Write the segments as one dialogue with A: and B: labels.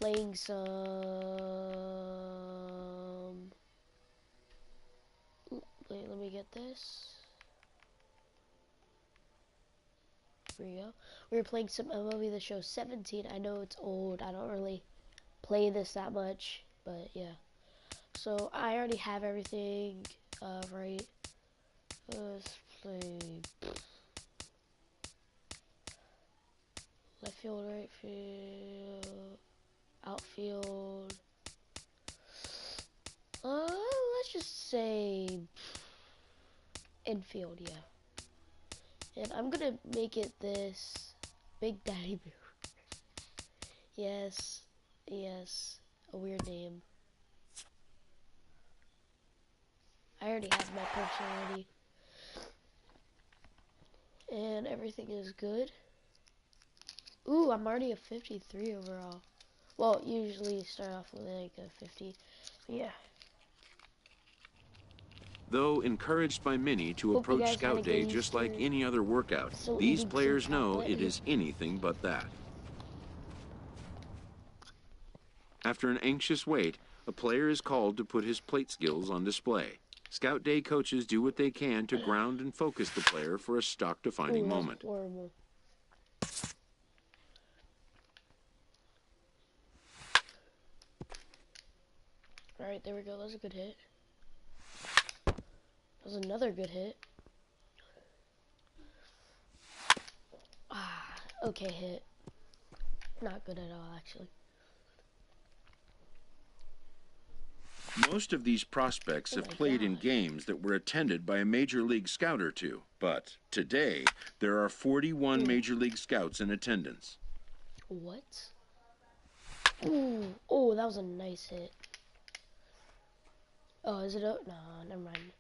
A: playing some. Wait, let me get this. Here we go. We were playing some MLB The Show 17. I know it's old. I don't really play this that much, but yeah. So I already have everything right. Let's play left field, right field, outfield. Let's just say infield, yeah. And I'm gonna make it this Big Daddy Boo. Yes, yes, a weird name. I already have my personality. And everything is good. Ooh, I'm already a 53 overall. Well, usually start off with like a 50. Yeah.
B: Though encouraged by many to
A: Hope you
B: approach
A: guys had a
B: Scout
A: good
B: Day just like
A: Easter.
B: any other workout,
A: Still
B: these
A: eating some
B: players know
A: chocolate.
B: it is anything but that. After an anxious wait, a player is called to put his plate skills on display. Scout Day coaches do what they can to ground and focus the player for a stock-defining
A: Ooh, that's
B: moment.
A: horrible. Alright, there we go. That was a good hit. That was another good hit. Ah, okay hit. Not good at all, actually.
B: Most of these prospects have played in games that were attended by a Major League Scout or two, but today there are 41 Major League Scouts in attendance.
A: What? Ooh, oh, that was a nice hit. Oh, is it up? No, never mind.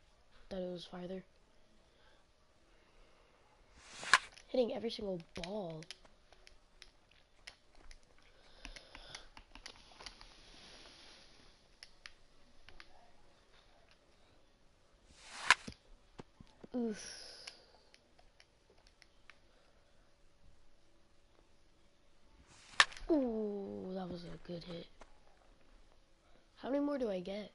A: Thought it was farther. Hitting every single ball. Oof. Ooh, that was a good hit. How many more do I get?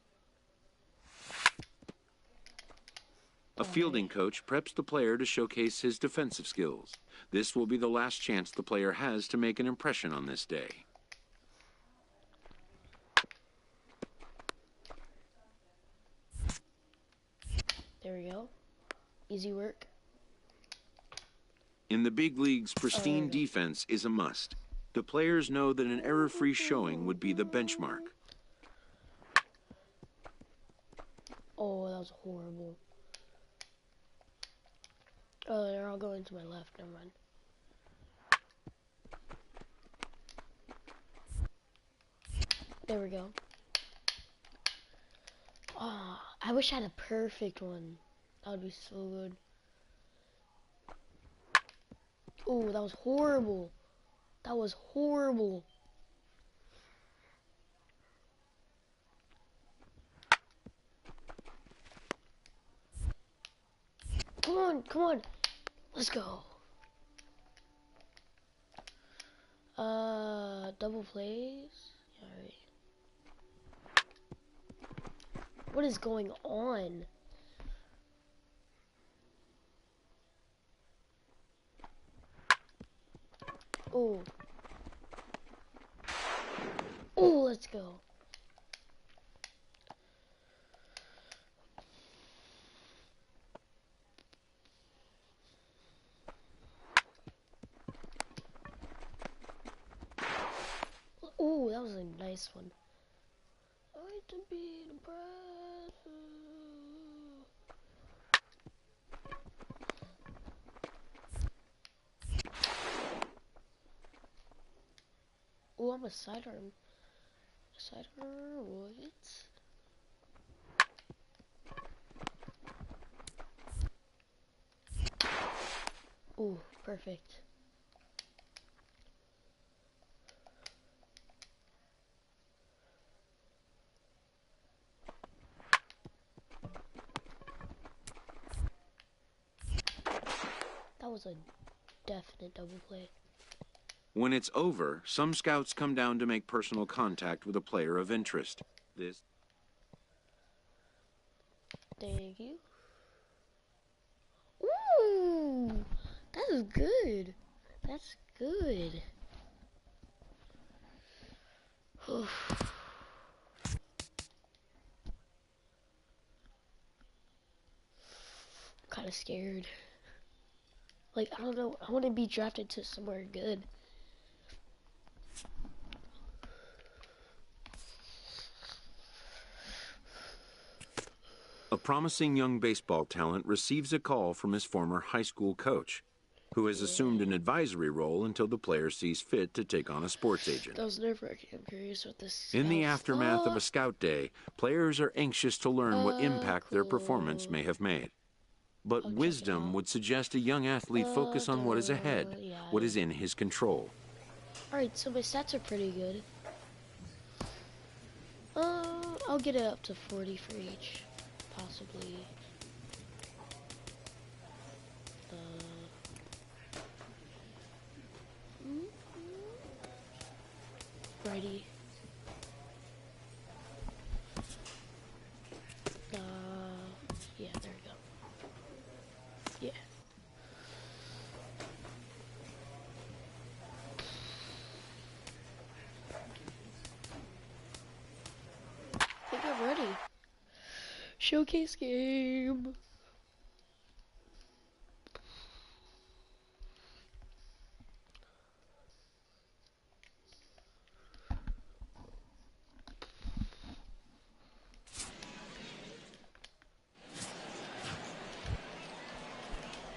B: A fielding coach preps the player to showcase his defensive skills. This will be the last chance the player has to make an impression on this day.
A: There we go. Easy work.
B: In the big leagues, pristine defense is a must. The players know that an error-free showing would be the benchmark.
A: Oh, that was horrible. Oh, they're all going to my left. Never mind. There we go. Oh, I wish I had a perfect one. That would be so good. Oh, that was horrible. That was horrible. Come on, come on. Let's go. Double plays. Alright. What is going on? Oh. Oh, let's go. Oh, that was a nice one. I like to be the bride. Oh, I'm a sidearm. Sidearm, what? Oh, perfect. That was a definite double play.
B: When it's over, some scouts come down to make personal contact with a player of interest. This.
A: Thank you. Ooh, that is good. That's good. Kind of scared. Like, I don't know. I want to be drafted to somewhere good.
B: A promising young baseball talent receives a call from his former high school coach, who has assumed an advisory role until the player sees fit to take on a sports agent.
A: That was nerve-wracking. I'm curious what this.
B: In the aftermath of a scout day, players are anxious to learn what impact their performance may have made. But wisdom would suggest a young athlete focus on what is ahead, what is in his control.
A: Alright, so my stats are pretty good. I'll get it up to 40 for each, possibly. Righty. Yeah, there we go. Yeah. I think I'm ready. Showcase game.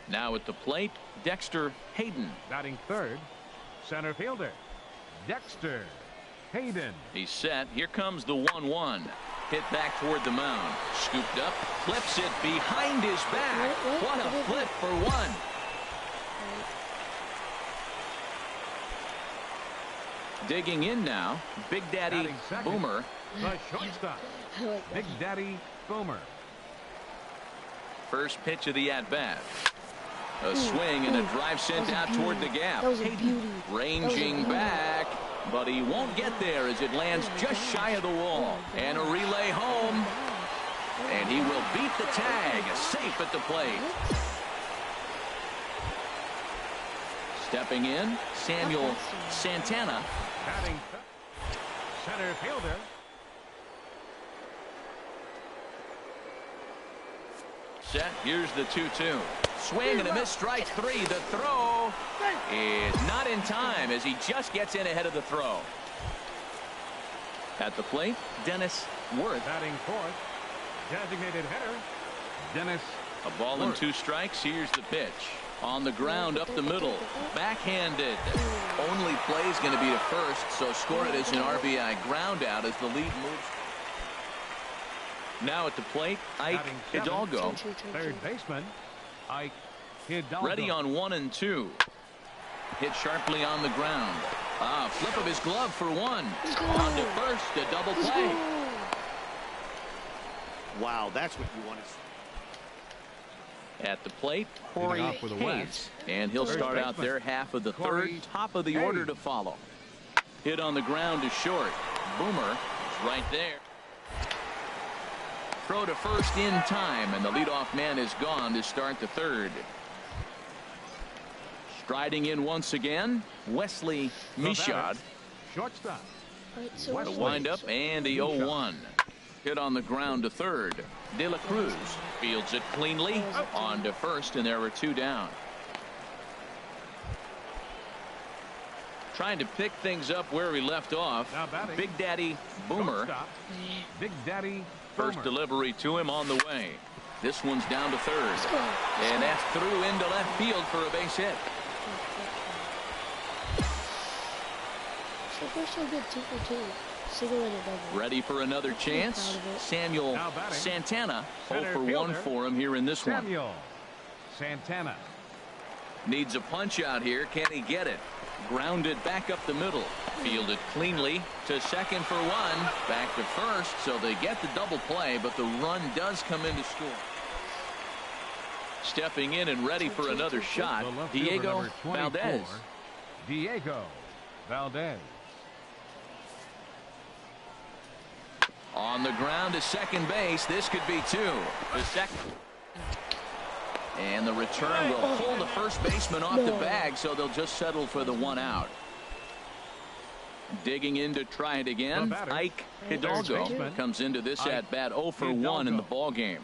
C: Now at the plate, Dexter Hayden.
D: Batting third, center fielder, Dexter Hayden.
C: He's set. Here comes the 1-1. Hit back toward the mound. Scooped up, flips it behind his back. What a flip for one. Digging in now, Big Daddy Boomer.
D: The shortstop, Big Daddy Boomer.
C: First pitch of the at-bat. A swing and a drive sent out toward the gap.
A: That was a beauty.
C: Ranging back, but he won't get there as it lands just shy of the wall. And a relay home. And he will beat the tag, safe at the plate. Stepping in, Samuel Santana.
D: Batting center fielder.
C: Set, here's the 2-2. Swing and a miss, strike three. The throw is not in time as he just gets in ahead of the throw. At the plate, Dennis Worth.
D: Batting fourth, designated hitter, Dennis.
C: A ball and 2 strikes. Here's the pitch. On the ground, up the middle. Backhanded. Only play is going to be to first, so score it as an RBI ground out as the lead moves. Now at the plate, Ike Hidalgo.
D: Third baseman, Ike Hidalgo.
C: Ready on 1 and 2. Hit sharply on the ground. Flip of his glove for one. On to first, a double play.
E: Wow, that's what you want to see.
C: At the plate, Corey Hayes. And he'll start out their half of the third, top of the order to follow. Hit on the ground to short. Boomer is right there. Throw to first in time, and the leadoff man is gone to start the third. Striding in once again, Wesley Michaud.
D: Shortstop.
C: The windup and the 0-1. Hit on the ground to third. De La Cruz fields it cleanly on to first, and there were 2 down. Trying to pick things up where we left off. Big Daddy Boomer.
D: Big Daddy
C: First delivery to him on the way. This one's down to third. And that's through into left field for a base hit.
A: So far so good, 2 for 2. Single and a double.
C: Ready for another chance. Samuel Santana. 0 for 1 for him here in this one.
D: Samuel Santana.
C: Needs a punch out here. Can he get it? Grounded back up the middle. Fielded cleanly to second for 1. Back to first, so they get the double play, but the run does come in to score. Stepping in and ready for another shot, Diego Valdez.
D: Diego Valdez.
C: On the ground to second base. This could be two. The second. And the return will pull the first baseman off the bag, so they'll just settle for the 1 out. Digging in to try it again, Ike Hidalgo comes into this at-bat 0 for 1 in the ball game.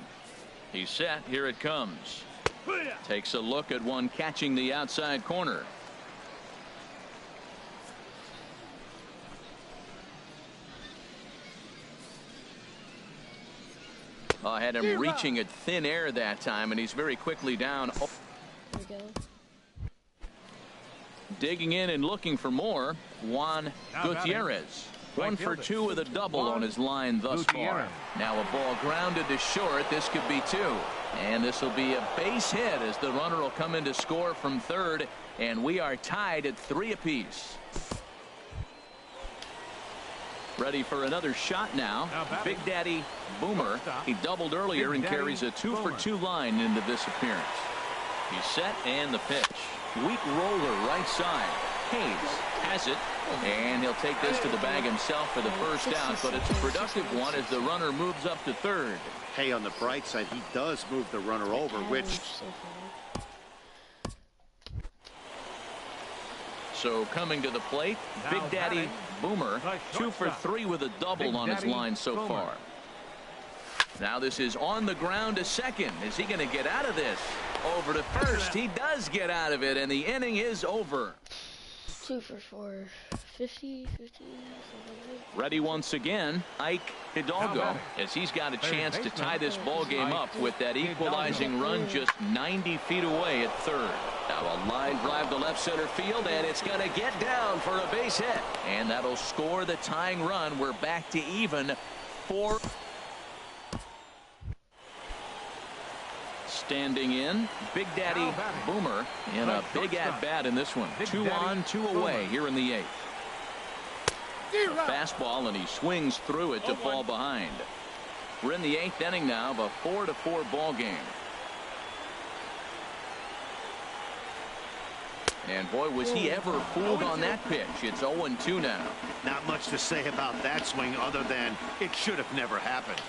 C: He's set. Here it comes. Takes a look at one catching the outside corner. Had him reaching at thin air that time, and he's very quickly down.
A: There we go.
C: Digging in and looking for more, Juan Gutierrez. 1 for 2 with a double on his line thus far. Now a ball grounded to short. This could be 2. And this will be a base hit as the runner will come in to score from third. And we are tied at 3 apiece. Ready for another shot now. Big Daddy Boomer. He doubled earlier and carries a 2 for 2 line into this appearance. He's set and the pitch. Weak roller right side. Hayes has it, and he'll take this to the bag himself for the first out, but it's a productive one as the runner moves up to third.
E: Hey, on the bright side, he does move the runner over, which...
C: So coming to the plate, Big Daddy Boomer, 2 for 3 with a double on his line so far. Now this is on the ground to second. Is he going to get out of this? Over to first. He does get out of it, and the inning is over.
A: 2 for 4. 50.
C: Ready once again, Ike Hidalgo, as he's got a chance to tie this ball game up with that equalizing run just 90 feet away at third. Now a line drive to left center field, and it's going to get down for a base hit. And that'll score the tying run. We're back to even 4. Standing in, Big Daddy Boomer in a big at-bat in this one. 2 on, 2 away here in the 8th. A fastball, and he swings through it to fall behind. We're in the 8th inning now of a 4-4 ball game. And boy, was he ever fooled on that pitch. It's 0-2 now.
E: Not much to say about that swing other than it should have never happened.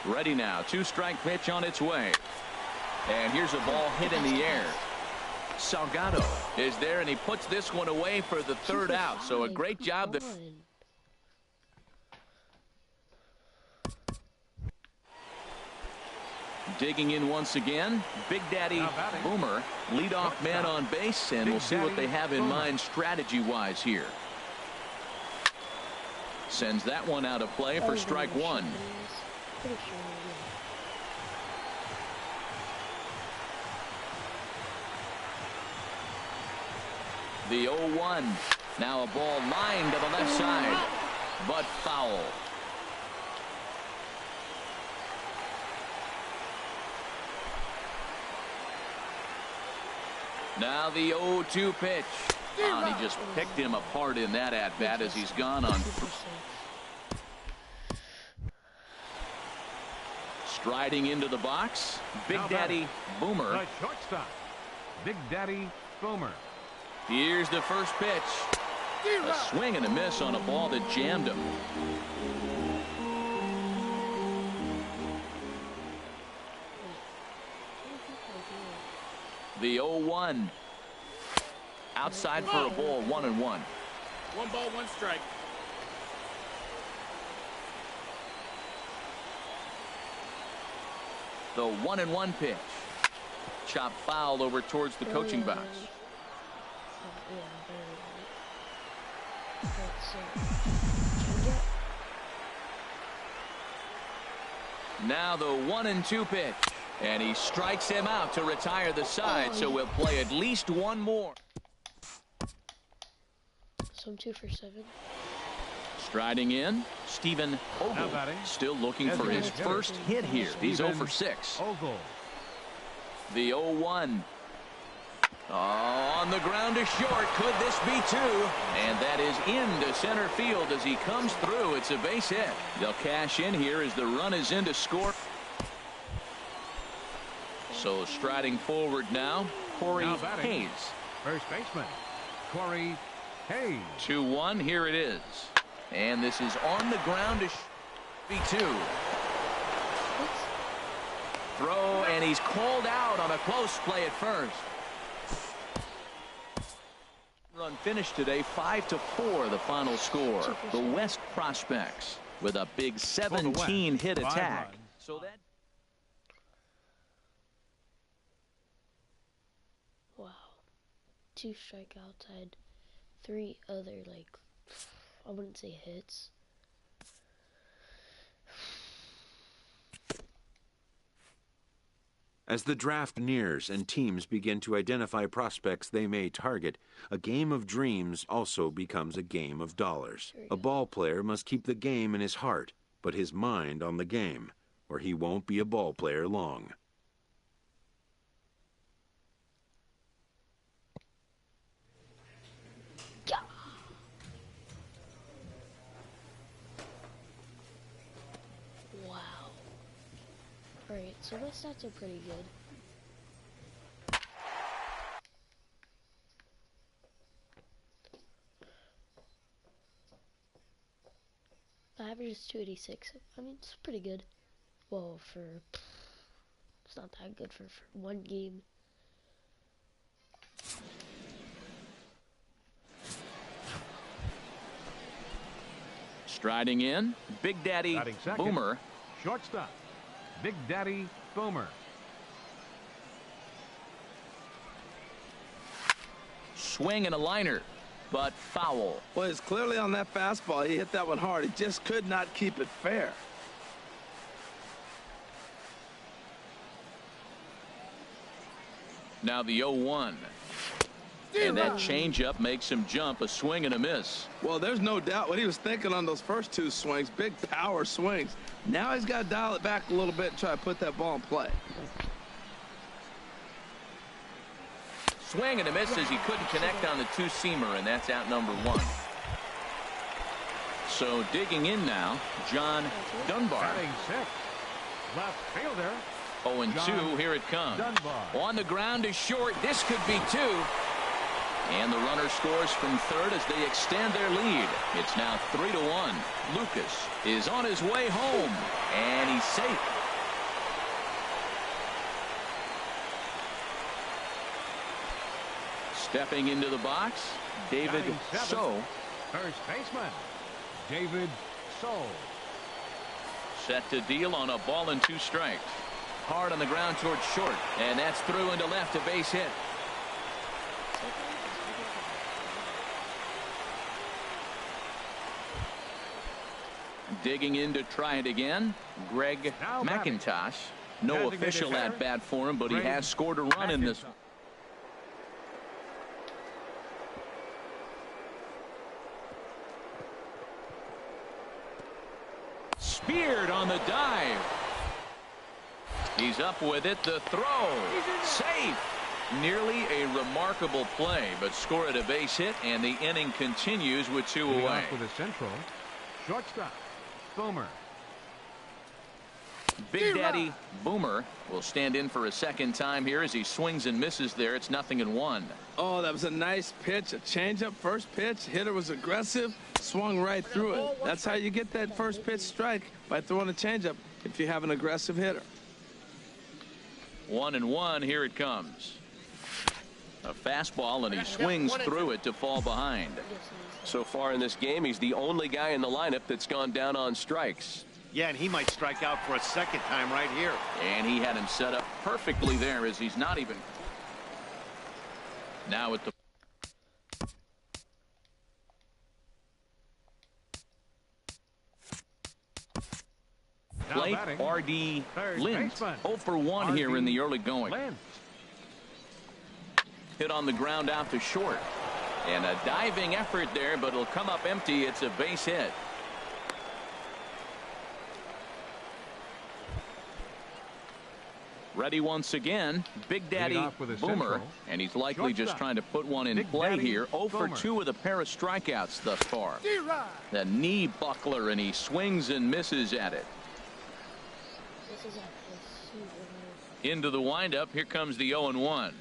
C: Ready now. 2-strike pitch on its way. And here's a ball hit in the air. Salgado is there, and he puts this one away for the third out. So a great job. Digging in once again, Big Daddy Boomer, leadoff man on base, and we'll see what they have in mind strategy-wise here. Sends that one out of play for strike 1. The 0-1. Now a ball lined to the left side, but foul. Now the 0-2 pitch. And he just picked him apart in that at-bat as he's gone on. Striding into the box, Big Daddy Boomer.
D: The shortstop, Big Daddy Boomer.
C: Here's the first pitch. A swing and a miss on a ball that jammed him. The 0-1. Outside for a ball, 1-1.
F: 1 ball, 1 strike.
C: The 1-1 pitch. Chop foul over towards the coaching box. Now the 1-2 pitch. And he strikes him out to retire the side, so we'll play at least one more.
A: So I'm 2 for 7.
C: Striding in, Stephen Ogle, still looking for his first hit here. He's 0 for 6. The 0-1. On the ground to short. Could this be 2? And that is into center field as he comes through. It's a base hit. They'll cash in here as the run is in to score. So striding forward now, Corey Hayes.
D: First baseman, Corey Hey.
C: 2-1. Here it is. And this is on the ground to be 2. Throw, and he's called out on a close play at first. Run finished today, 5-4 the final score. The West Prospects with a big 17-hit attack. So that.
A: Wow. 2 strikeouts. I had 3 other, like, I wouldn't say hits.
B: As the draft nears and teams begin to identify prospects they may target, a game of dreams also becomes a game of dollars. A ball player must keep the game in his heart, but his mind on the game, or he won't be a ball player long.
A: Alright, so my stats are pretty good. My average is 286. I mean, it's pretty good. Well, it's not that good for one game.
C: Striding in, Big Daddy Boomer.
D: Shortstop, Big Daddy Boomer.
C: Swing and a liner, but foul.
G: Well, it's clearly on that fastball. He hit that one hard. He just could not keep it fair.
C: Now the 0-1. And that changeup makes him jump. A swing and a miss.
G: Well, there's no doubt what he was thinking on those first 2 swings. Big power swings. Now he's got to dial it back a little bit and try to put that ball in play.
C: Swing and a miss as he couldn't connect on the 2-seamer, and that's out number 1. So digging in now, John Dunbar.
D: Batting 6th, left fielder.
C: 0-2, here it comes.
D: Dunbar.
C: On the ground is short. This could be 2. And the runner scores from third as they extend their lead. It's now 3-1. Lucas is on his way home, and he's safe. Stepping into the box, David So.
D: First baseman, David So.
C: Set to deal on a ball and 2 strikes. Hard on the ground towards short, and that's through into left, a base hit. Digging in to try it again, Greg McIntosh. No official at bat for him, but he has scored a run in this one. Speared on the dive. He's up with it. The throw. Safe. Nearly a remarkable play, but scored a base hit, and the inning continues with 2 away.
D: With a central, shortstop, Boomer.
C: Big Daddy Boomer will stand in for a second time here as he swings and misses there. It's 0-1.
G: Oh, that was a nice pitch. A changeup, first pitch. Hitter was aggressive, swung right through it. That's how you get that first pitch strike, by throwing a changeup if you have an aggressive hitter.
C: 1-1. Here it comes. A fastball, and he swings through it to fall behind.
H: So far in this game, he's the only guy in the lineup that's gone down on strikes.
E: Yeah, and he might strike out for a second time right here.
C: And he had him set up perfectly there as he's not even. Now at the plate, R.D. Lind. 0-for-1 here in the early going. Hit on the ground out to short. And a diving effort there, but it'll come up empty. It's a base hit. Ready once again, Big Daddy Boomer, and he's likely just trying to put one in play here. 0-for-2 with a pair of strikeouts thus far. The knee buckler, and he swings and misses at it. Into the windup, here comes the 0-1.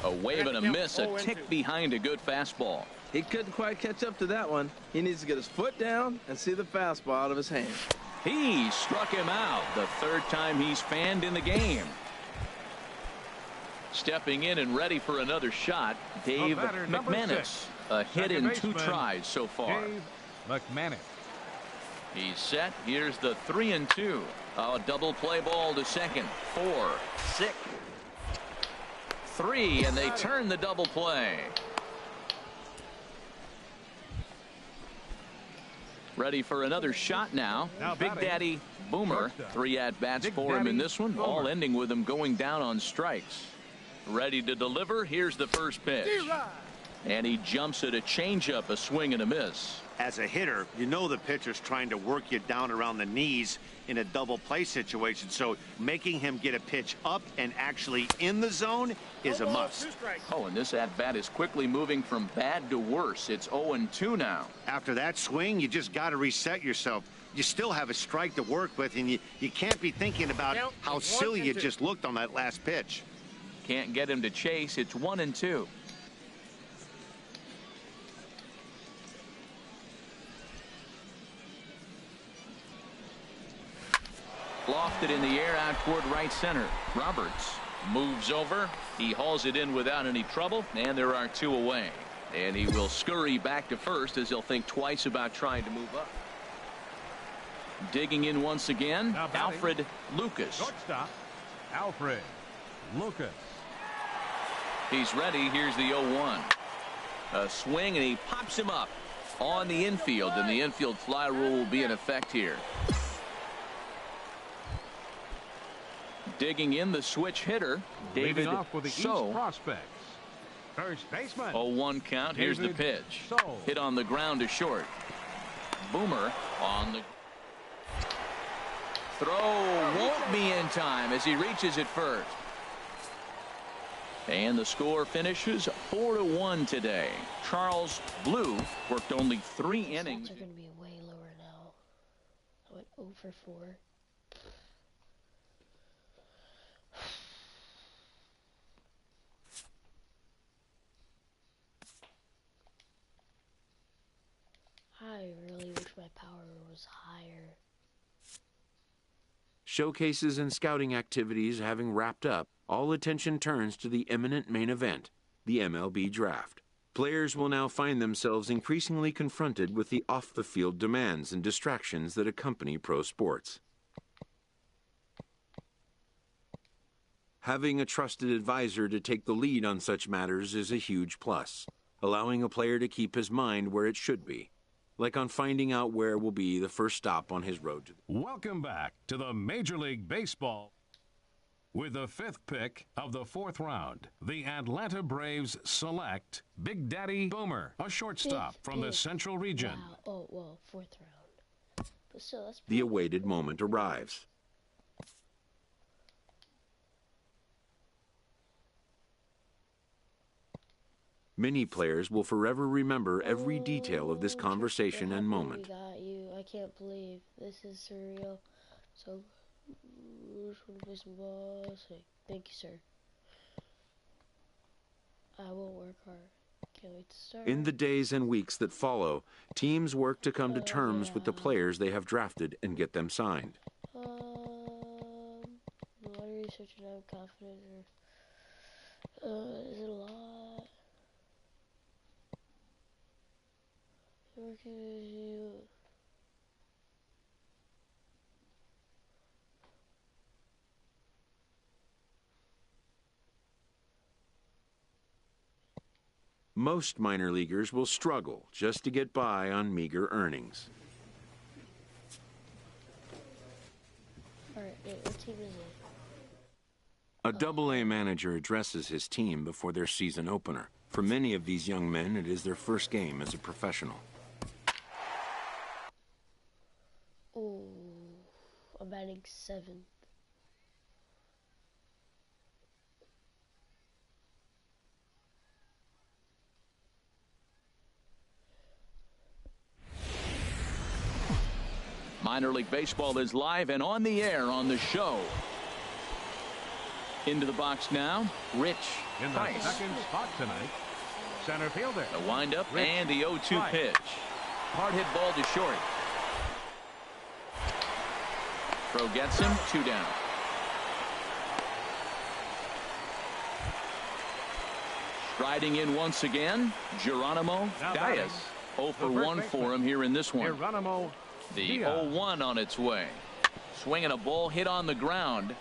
C: A wave and a miss, a tick behind a good fastball.
G: He couldn't quite catch up to that one. He needs to get his foot down and see the fastball out of his hand.
C: He struck him out, the third time he's fanned in the game. Stepping in and ready for another shot, Dave McManus. A hit in 2 tries so far.
D: Dave McManus.
C: He's set. Here's the 3-2. A double play ball to second. 4, 6, 3, and they turn the double play. Ready for another shot now. Big Daddy Boomer. 3 at-bats for him in this one, all ending with him going down on strikes. Ready to deliver. Here's the first pitch. And he jumps at a changeup, a swing and a miss.
E: As a hitter, you know the pitcher's trying to work you down around the knees in a double play situation, so making him get a pitch up and actually in the zone is a must.
C: Oh, and this at-bat is quickly moving from bad to worse. It's 0-2 now.
E: After that swing, you just got to reset yourself. You still have a strike to work with, and you can't be thinking about how silly you just looked on that last pitch.
C: Can't get him to chase. It's 1-2. Lofted in the air out toward right center. Roberts moves over. He hauls it in without any trouble, and there are 2 away. And he will scurry back to first as he'll think twice about trying to move up. Digging in once again, Alfred Lucas.
D: Shortstop, Alfred Lucas.
C: He's ready. Here's the 0-1. A swing, and he pops him up on the infield, and the infield fly rule will be in effect here. Digging in the switch hitter, David
D: off with the
C: So.
D: East prospects. First baseman.
C: 0-1 count. Here's the pitch.
D: So.
C: Hit on the ground to short. Boomer on the throw. Won't be in time as he reaches it first. And the score finishes 4-1 today. Charles Blue worked only 3 innings.
A: Are going to be way lower now. I went 0 for 4. I really wish my power was higher.
B: Showcases and scouting activities having wrapped up, all attention turns to the imminent main event, the MLB Draft. Players will now find themselves increasingly confronted with the off-the-field demands and distractions that accompany pro sports. Having a trusted advisor to take the lead on such matters is a huge plus, allowing a player to keep his mind where it should be, like on finding out where will be the first stop on his road to the...
I: Welcome back to the Major League Baseball. With the 5th pick of the 4th round, the Atlanta Braves select Big Daddy Boomer, a shortstop from the Central Region.
A: Wow. Oh, well, 4th round. But still, that's
B: The awaited moment arrives. Many players will forever remember every detail of this conversation and moment.
A: We got you. I can't believe this is surreal. So, thank you, sir. I will work hard. Can't wait to start.
B: In the days and weeks that follow, teams work to come to terms with the players they have drafted and get them signed.
A: What research and I'm confident is it a lot? Working with you.
B: Most minor leaguers will struggle just to get by on meager earnings.
A: Alright, what team is it?
B: A Double-A manager addresses his team before their season opener. For many of these young men, it is their first game as a professional.
A: Ooh, I'm batting 7th.
C: Minor League Baseball is live and on the air on the show. Into the box now, Rich
D: In the
C: Price.
D: second spot tonight, center fielder.
C: The windup and the 0-2
D: Strike.
C: pitch. Hard hit ball to short. Throw gets him, 2 down. Striding in once again, Geronimo
D: Now
C: Diaz.
D: batting,
C: 0 for
D: the
C: 1
D: first
C: for him here in this one.
D: Geronimo
C: The
D: Diaz.
C: 0-1 on its way. Swinging a ball hit on the ground.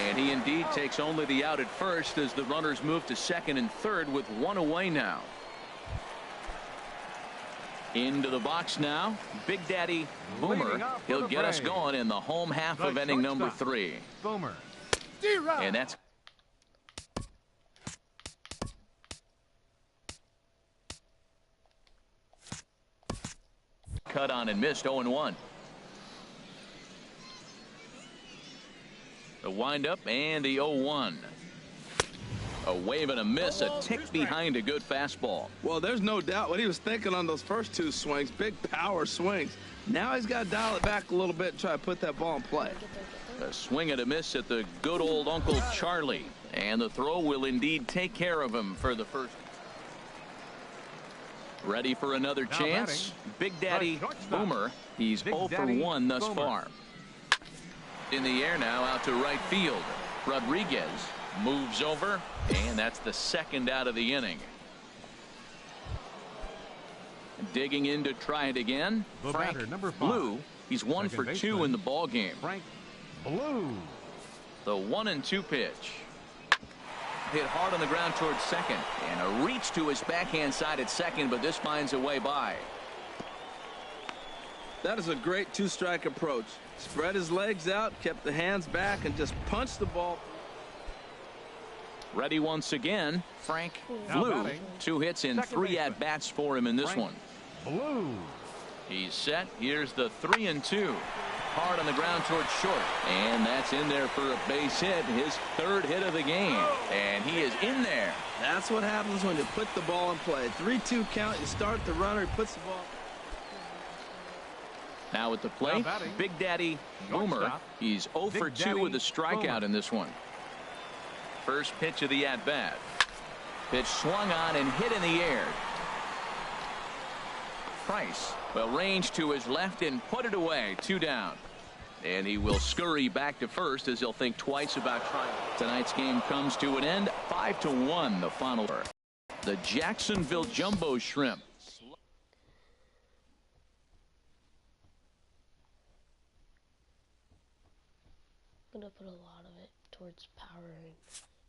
C: And he indeed takes only the out at first as the runners move to second and third with 1 away now. Into the box now, Big Daddy Boomer.
D: Leading off for
C: He'll
D: the
C: get us
D: Braves,
C: going in the home half
D: the
C: of inning number
D: shortstop,
C: 3.
D: Boomer.
C: And that's cut on and missed. 0-1. The windup and the 0-1. A wave and a miss, a tick behind a good fastball.
G: Well, there's no doubt what he was thinking on those first 2 swings. Big power swings. Now he's got to dial it back a little bit and try to put that ball in play.
C: A swing and a miss at the good old Uncle Charlie. And the throw will indeed take care of him for the first. Ready for another
D: Now
C: chance.
D: batting,
C: Big Daddy
D: shortstop,
C: Boomer. He's
D: Big
C: 0 for
D: Daddy
C: 1 thus
D: Boomer.
C: far. In the air now out to right field. Rodriguez moves over, and that's the second out of the inning. Digging in to try it again.
I: The
C: Frank
I: batter, number 5.
C: Blue. He's 1
I: Second
C: for 2
I: baseman,
C: in the ball game.
I: Frank Blue.
C: The 1-2 pitch. Hit hard on the ground towards second, and a reach to his backhand side at second, but this finds a way by.
G: That is a great 2-strike approach. Spread his legs out, kept the hands back, and just punched the ball.
C: Ready once again, Frank
I: Now
C: Blue.
I: batting,
C: 2 hits and
I: second
C: 3
I: baseman,
C: at-bats for him in this
I: Frank
C: one.
I: Blue.
C: He's set. Here's the 3-2. Hard on the ground towards short. And that's in there for a base hit. His 3rd hit of the game. And he is in there.
G: That's what happens when you put the ball in play. 3-2 count. You start the runner. He puts the ball.
C: Now at the plate,
I: Now batting,
C: Big Daddy Boomer.
I: shortstop,
C: He's 0 for
I: Big
C: 2
I: Daddy
C: with a strikeout
I: Boomer.
C: in this one. First pitch of the at-bat. Pitch swung on and hit in the air. Price, well, range to his left and put it away. 2 down. And he will scurry back to first as he'll think twice about trying. Tonight's game comes to an end. 5-1 the final. The Jacksonville Jumbo Shrimp.
A: I'm gonna put a lot of it towards power and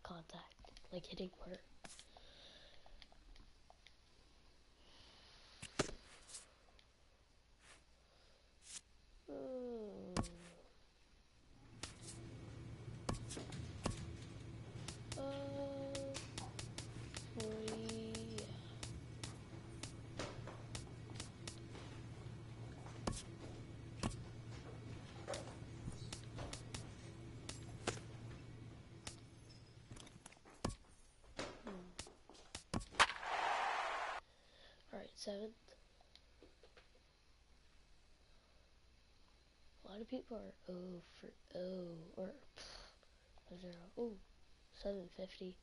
A: contact, like hitting work. Alright, 7th. A lot of people are 0 for 0 or 0. Oh, 750.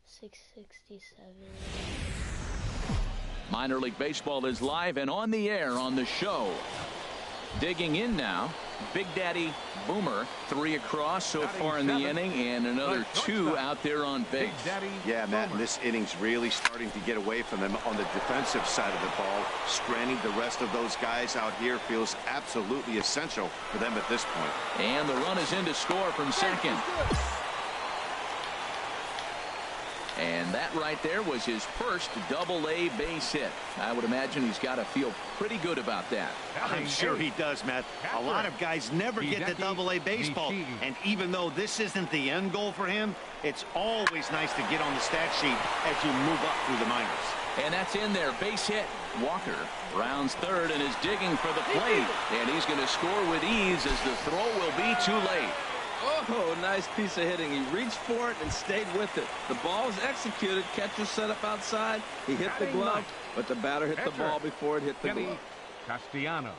A: 667.
C: Minor League Baseball is live and on the air on the show. Digging in now, Big Daddy Boomer. 3 across so far in the inning, and another 2 out there on base.
E: Yeah, Matt, and this inning's really starting to get away from them on the defensive side of the ball. Stranding the rest of those guys out here feels absolutely essential for them at this point.
C: And the run is in to score from second. And that right there was his first double-A base hit. I would imagine he's got to feel pretty good about that.
E: I'm sure he does, Matt. A lot of guys never get to double-A baseball. And even though this isn't the end goal for him, it's always nice to get on the stat sheet as you move up through the minors.
C: And that's in there. Base hit. Walker rounds third and is digging for the plate. And he's going to score with ease as the throw will be too late.
G: Oh, nice piece of hitting. He reached for it and stayed with it. The ball was executed. Catcher set up outside. He hit the glove, but the batter hit the ball before it hit the glove.
I: Castellano.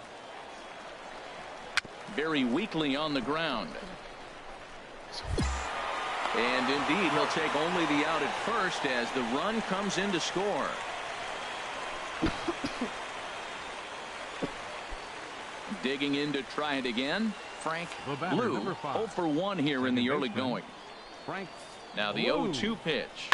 C: Very weakly on the ground. And indeed, he'll take only the out at first as the run comes in to score. Digging in to try it again. Frank Blue, 0 for 1 here in the early going. Now the 0-2 pitch.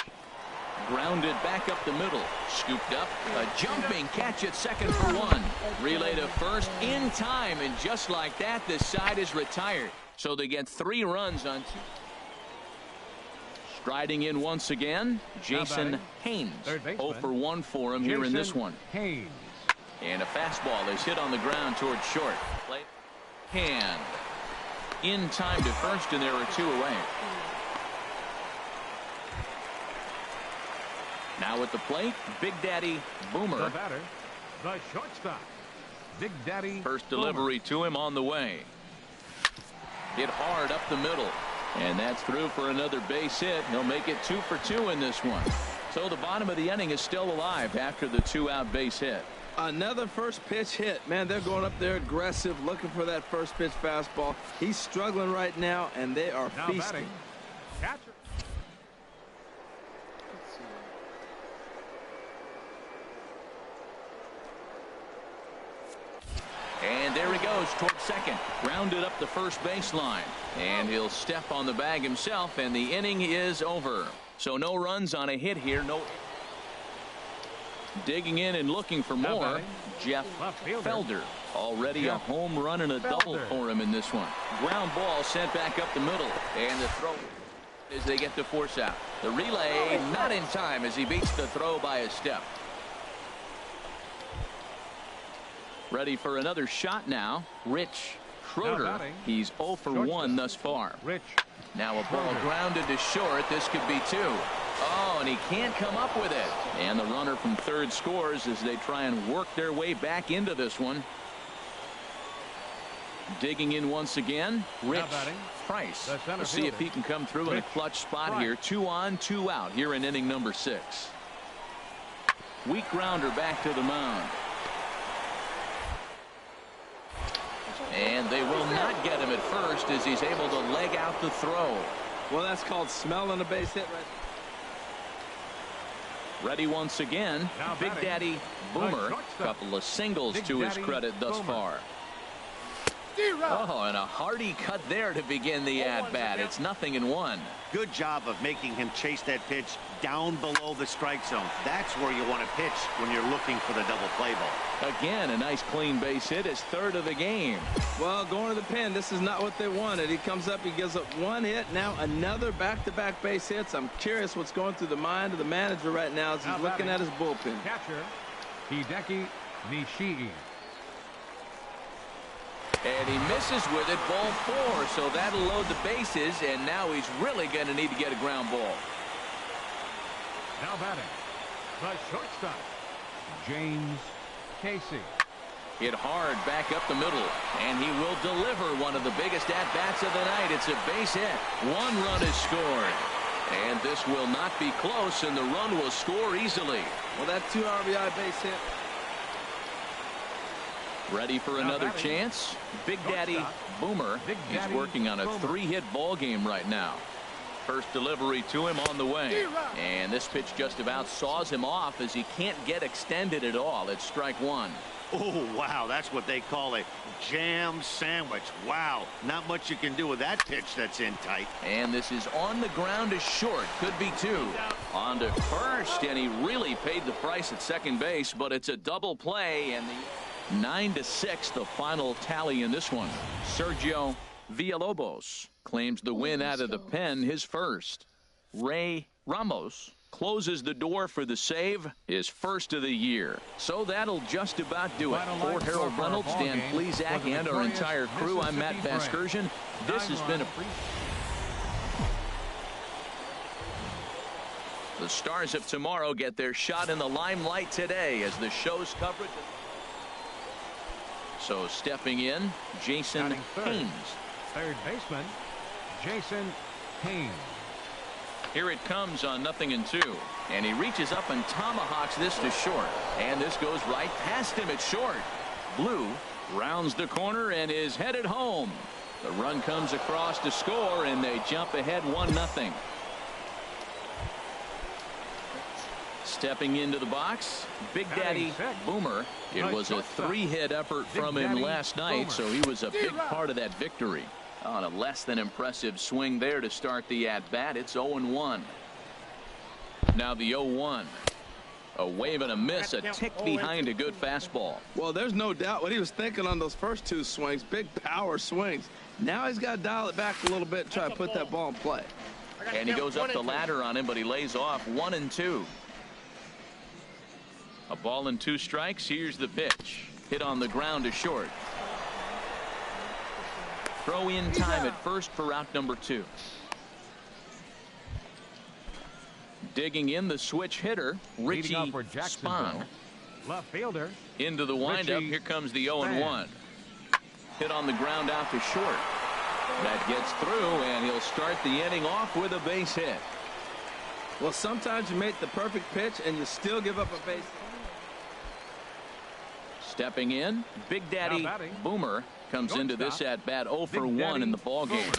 C: Grounded back up the middle. Scooped up. A jumping catch at second for 1. Relay to first in time. And just like that, the side is retired. So they get 3 runs on 2. Striding in once again, Jason Haynes. 0 for 1 for him here in this one. And a fastball is hit on the ground towards short. Play hand. In time to first, and there are 2 away. Now at the plate, Big Daddy Boomer.
D: The batter, the shortstop, Big Daddy
C: First delivery to him on the way. Hit hard up the middle. And that's through for another base hit. He'll make it 2 for 2 in this one. So the bottom of the inning is still alive after the 2-out base hit.
G: Another first pitch hit. Man, they're going up there aggressive, looking for that first pitch fastball. He's struggling right now, and they are
D: now
G: feasting.
D: Batting, catcher.
C: And there he goes towards second. Grounded up the first baseline. And he'll step on the bag himself, and the inning is over. So no runs on a hit here. No. Digging in and looking for more, Jeff Felder. Already a home run and a double for him in this one. Ground ball sent back up the middle. And the throw as they get the force out. The relay not in time as he beats the throw by a step. Ready for another shot now. Rich Schroeder. He's 0 for 1 thus far. Now a ball grounded to short. This could be 2. Oh, and he can't come up with it. And the runner from third scores as they try and work their way back into this one. Digging in once again, Rich Price. We'll see if he can come through in a clutch spot here. 2 on, 2 out here in inning number 6. Weak grounder back to the mound. And they will not get him at first as he's able to leg out the throw.
G: Well, that's called smelling a base hit right.
C: Ready once again, Big Daddy Boomer. Couple of singles to his credit thus far. Oh, and a hearty cut there to begin the at-bat. It's 0-1.
E: Good job of making him chase that pitch down below the strike zone. That's where you want to pitch when you're looking for the double play ball.
C: Again, a nice clean base hit, his 3rd of the game.
G: Well, going to the pen, this is not what they wanted. He comes up, he gives up 1 hit, now another back-to-back base hits. I'm curious what's going through the mind of the manager right now as he's looking at his bullpen.
D: Catcher, Hideki Nishii.
C: And he misses with it, ball 4, so that'll load the bases, and now he's really going to need to get a ground ball.
D: Now batting, the shortstop, James Casey.
C: Hit hard back up the middle, and he will deliver one of the biggest at-bats of the night. It's a base hit. 1 run is scored. And this will not be close, and the run will score easily.
G: Well, that 2 RBI base hit.
C: Ready for another chance? Big Daddy Boomer. He's working on a 3-hit ball game right now. First delivery to him on the way. And this pitch just about saws him off as he can't get extended at all. It's strike 1.
E: Oh, wow. That's what they call a jam sandwich. Wow. Not much you can do with that pitch that's in tight.
C: And this is on the ground to short. Could be 2. On to first, and he really paid the price at second base, but it's a double play, and the 9-6 the final tally in this one. Sergio Villalobos claims the win out of the pen, his first. Ray Ramos closes the door for the save, his first of the year. So that'll just about do it. For Harold Reynolds, Dan Plesac, and our entire crew, I'm Matt Vasgersian. This has been a The stars of tomorrow get their shot in the limelight today as the show's coverage. So stepping in, Jason Haynes.
D: Third baseman, Jason Haynes.
C: Here it comes on 0-2. And he reaches up and tomahawks this to short. And this goes right past him at short. Blue rounds the corner and is headed home. The run comes across to score, and they jump ahead 1-0. Stepping into the box, Big Daddy Boomer. It was a 3-hit effort from him last night, so he was a big part of that victory. On a less than impressive swing there to start the at-bat. It's 0-1. Now the 0-1. A wave and a miss, a tick behind a good fastball.
G: Well, there's no doubt what he was thinking on those first 2 swings. Big power swings. Now he's got to dial it back a little bit and try to put that ball in play.
C: And he goes up the ladder on him, but he lays off 1-2. A ball and 2 strikes. Here's the pitch. Hit on the ground to short. Throw in time at first for out number 2. Digging in the switch hitter, Richie Spahn.
D: Left fielder.
C: Into the windup. Here comes the 0-1. Hit on the ground out to short. That gets through, and he'll start the inning off with a base hit.
G: Well, sometimes you make the perfect pitch and you still give up a base.
C: Stepping in, Big Daddy Boomer comes into this at bat 0 for 1 in the ball game.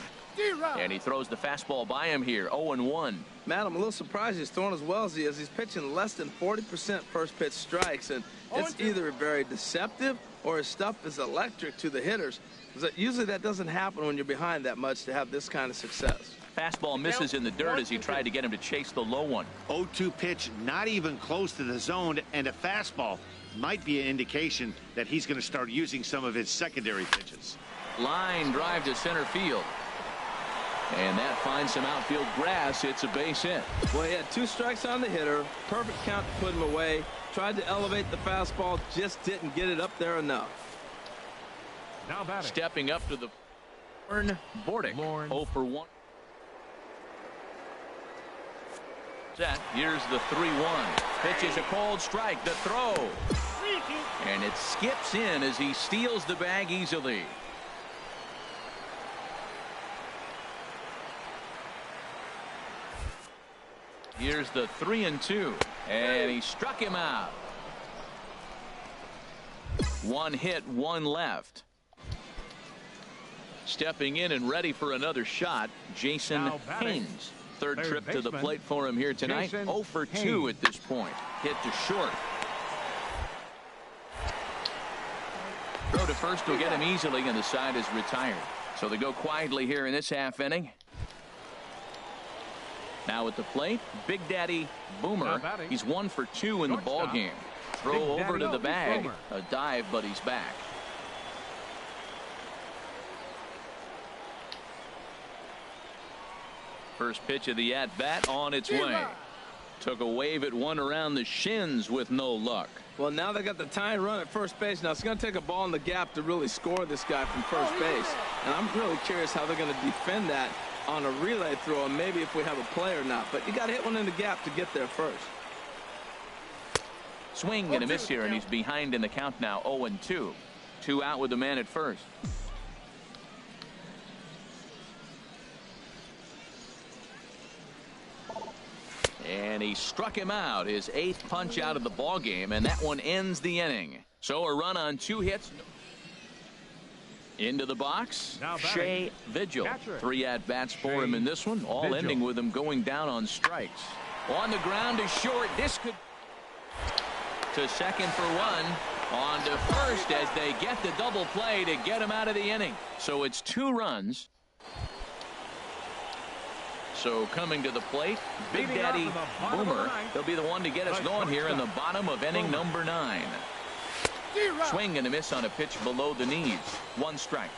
C: And he throws the fastball by him here, 0-1.
G: Matt, I'm a little surprised he's throwing as well as he is. He's pitching less than 40% first pitch strikes, and it's either very deceptive or his stuff is electric to the hitters. Usually that doesn't happen when you're behind that much to have this kind of success.
C: Fastball misses in the dirt as he tried to get him to chase the low one.
E: 0-2 pitch, not even close to the zone, and a fastball might be an indication that he's going to start using some of his secondary pitches.
C: Line drive to center field. And that finds some outfield grass. It's a base hit.
G: Well, he had 2 strikes on the hitter. Perfect count to put him away. Tried to elevate the fastball, just didn't get it up there enough.
D: Now batting.
C: Stepping up to the Bordick. 0 for 1. Set. Here's the 3-1. Pitch is a cold strike. The throw. And it skips in as he steals the bag easily. Here's the 3-2. And he struck him out. 1 hit, 1 left. Stepping in and ready for another shot, Jason Haynes. Third trip to the plate for him here tonight. 0 for 2 at this point. Hit to short. Throw to first will get him easily, and the side is retired. So they go quietly here in this half inning. Now at the plate, Big Daddy Boomer. He's 1 for 2 in the ball game. Throw over to the bag. A dive, but he's back. First pitch of the at-bat on its way. Took a wave at one around the shins with no luck.
G: Well, now they got the tying run at first base. Now it's going to take a ball in the gap to really score this guy from first base. And I'm really curious how they're going to defend that on a relay throw, and maybe if we have a play or not. But you got to hit one in the gap to get there first.
C: Swing and a miss here, and he's behind in the count now, 0-2. 2 out with the man at first. And he struck him out, his 8th punch out of the ball game, and that one ends the inning. So a run on 2 hits. Into the box, Shea Vigil. 3 at-bats for him in this one, all ending with him going down on strikes. On the ground is short. This could to second for 1. On to first as they get the double play to get him out of the inning. So it's 2 runs. So coming to the plate, Big Daddy Boomer. He'll be the one to get us going here in the bottom of inning number 9. Swing and a miss on a pitch below the knees. 1 strike.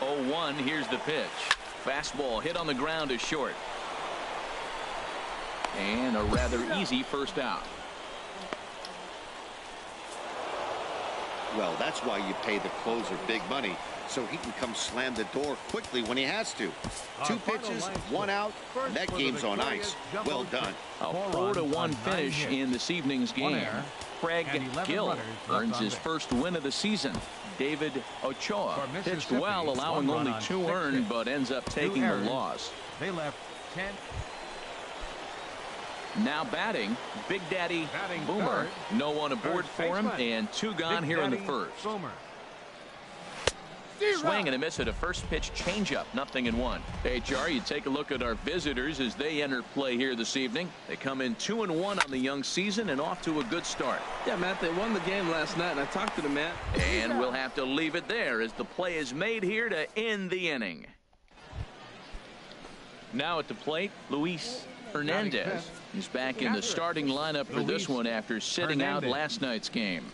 C: Oh, 1. Here's the pitch. Fastball hit on the ground is short. And a rather easy first out.
E: Well, that's why you pay the closer big money, so he can come slam the door quickly when he has to. 2 pitches, 1 out, and that game's on ice. Well done.
C: A 4-1 finish in this evening's game. Craig Gill earns his first win of the season. David Ochoa pitched well, allowing only 2 earned, but ends up taking the loss.
D: They left 10.
C: Now batting, Big Daddy Boomer. No one aboard for him, and 2 gone here in the first. Swing and a miss at a first pitch changeup. 0-1. Hey, Char, you take a look at our visitors as they enter play here this evening. They come in 2-1 on the young season and off to a good start.
G: Yeah, Matt, they won the game last night, and I talked to them, Matt.
C: And we'll have to leave it there as the play is made here to end the inning. Now at the plate, Luis Hernandez. He's back in the starting lineup for this one after sitting out last night's game.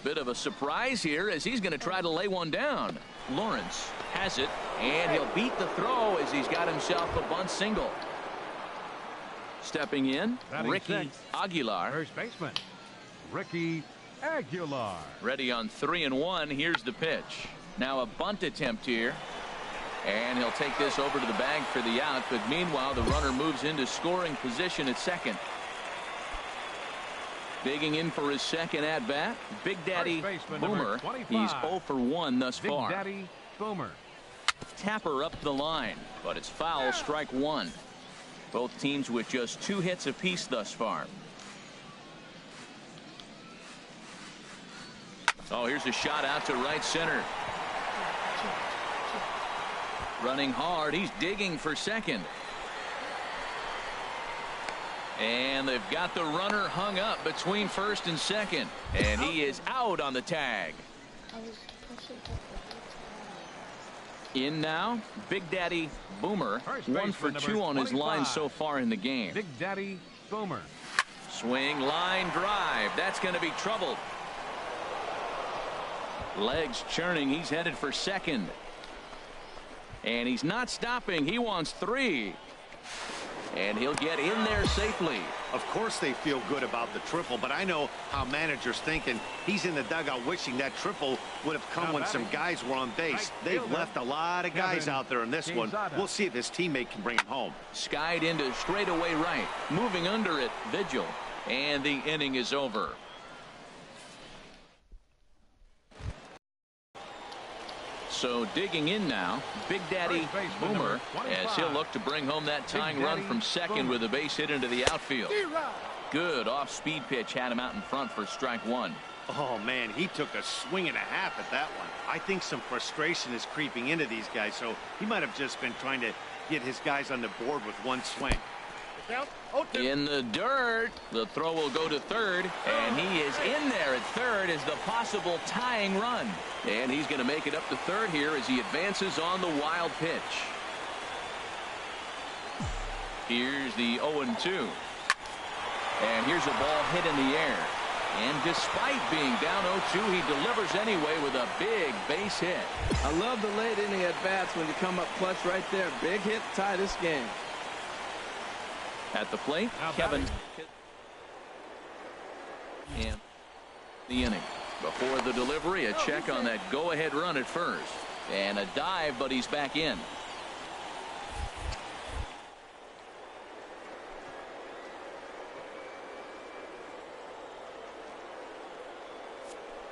C: Bit of a surprise here as he's going to try to lay one down. Lawrence has it, and he'll beat the throw as he's got himself a bunt single. Stepping in, Ricky Aguilar.
D: First baseman, Ricky Aguilar.
C: Ready on 3-1. Here's the pitch. Now a bunt attempt here. And he'll take this over to the bag for the out, but meanwhile the runner moves into scoring position at second. Digging in for his second at bat, Big Daddy Boomer. He's 0 for 1 thus far.
D: Big Daddy Boomer.
C: Tapper up the line, but it's foul, strike one. Both teams with just 2 hits apiece thus far. Oh, here's a shot out to right center. Running hard, he's digging for second. And they've got the runner hung up between first and second. And he is out on the tag. In now, Big Daddy Boomer. 1 for 2 on his line so far in the game.
D: Big Daddy Boomer.
C: Swing, line drive. That's going to be troubled. Legs churning. He's headed for second. And he's not stopping. He wants 3. And he'll get in there safely.
E: Of course they feel good about the triple, but I know how managers think, and he's in the dugout wishing that triple would have come when some guys were on base. They've left a lot of guys out there in this one. We'll see if his teammate can bring him home.
C: Skied into straightaway right. Moving under it, Vigil. And the inning is over. So digging in now, Big Daddy Boomer, as he'll look to bring home that tying run from second with a base hit into the outfield. Good off-speed pitch had him out in front for strike one.
E: Oh, man, he took a swing and a half at that one. I think some frustration is creeping into these guys, so he might have just been trying to get his guys on the board with one swing.
C: In the dirt, the throw will go to third, and he is in there at third as the possible tying run. And he's going to make it up to third here as he advances on the wild pitch. Here's the 0-2. And here's a ball hit in the air. And despite being down 0-2, he delivers anyway with a big base hit.
G: I love the late inning at-bats when you come up clutch right there. Big hit, tie this game.
C: At the plate, Kevin. And the inning. Before the delivery, a check on that go-ahead run at first. And a dive, but he's back in.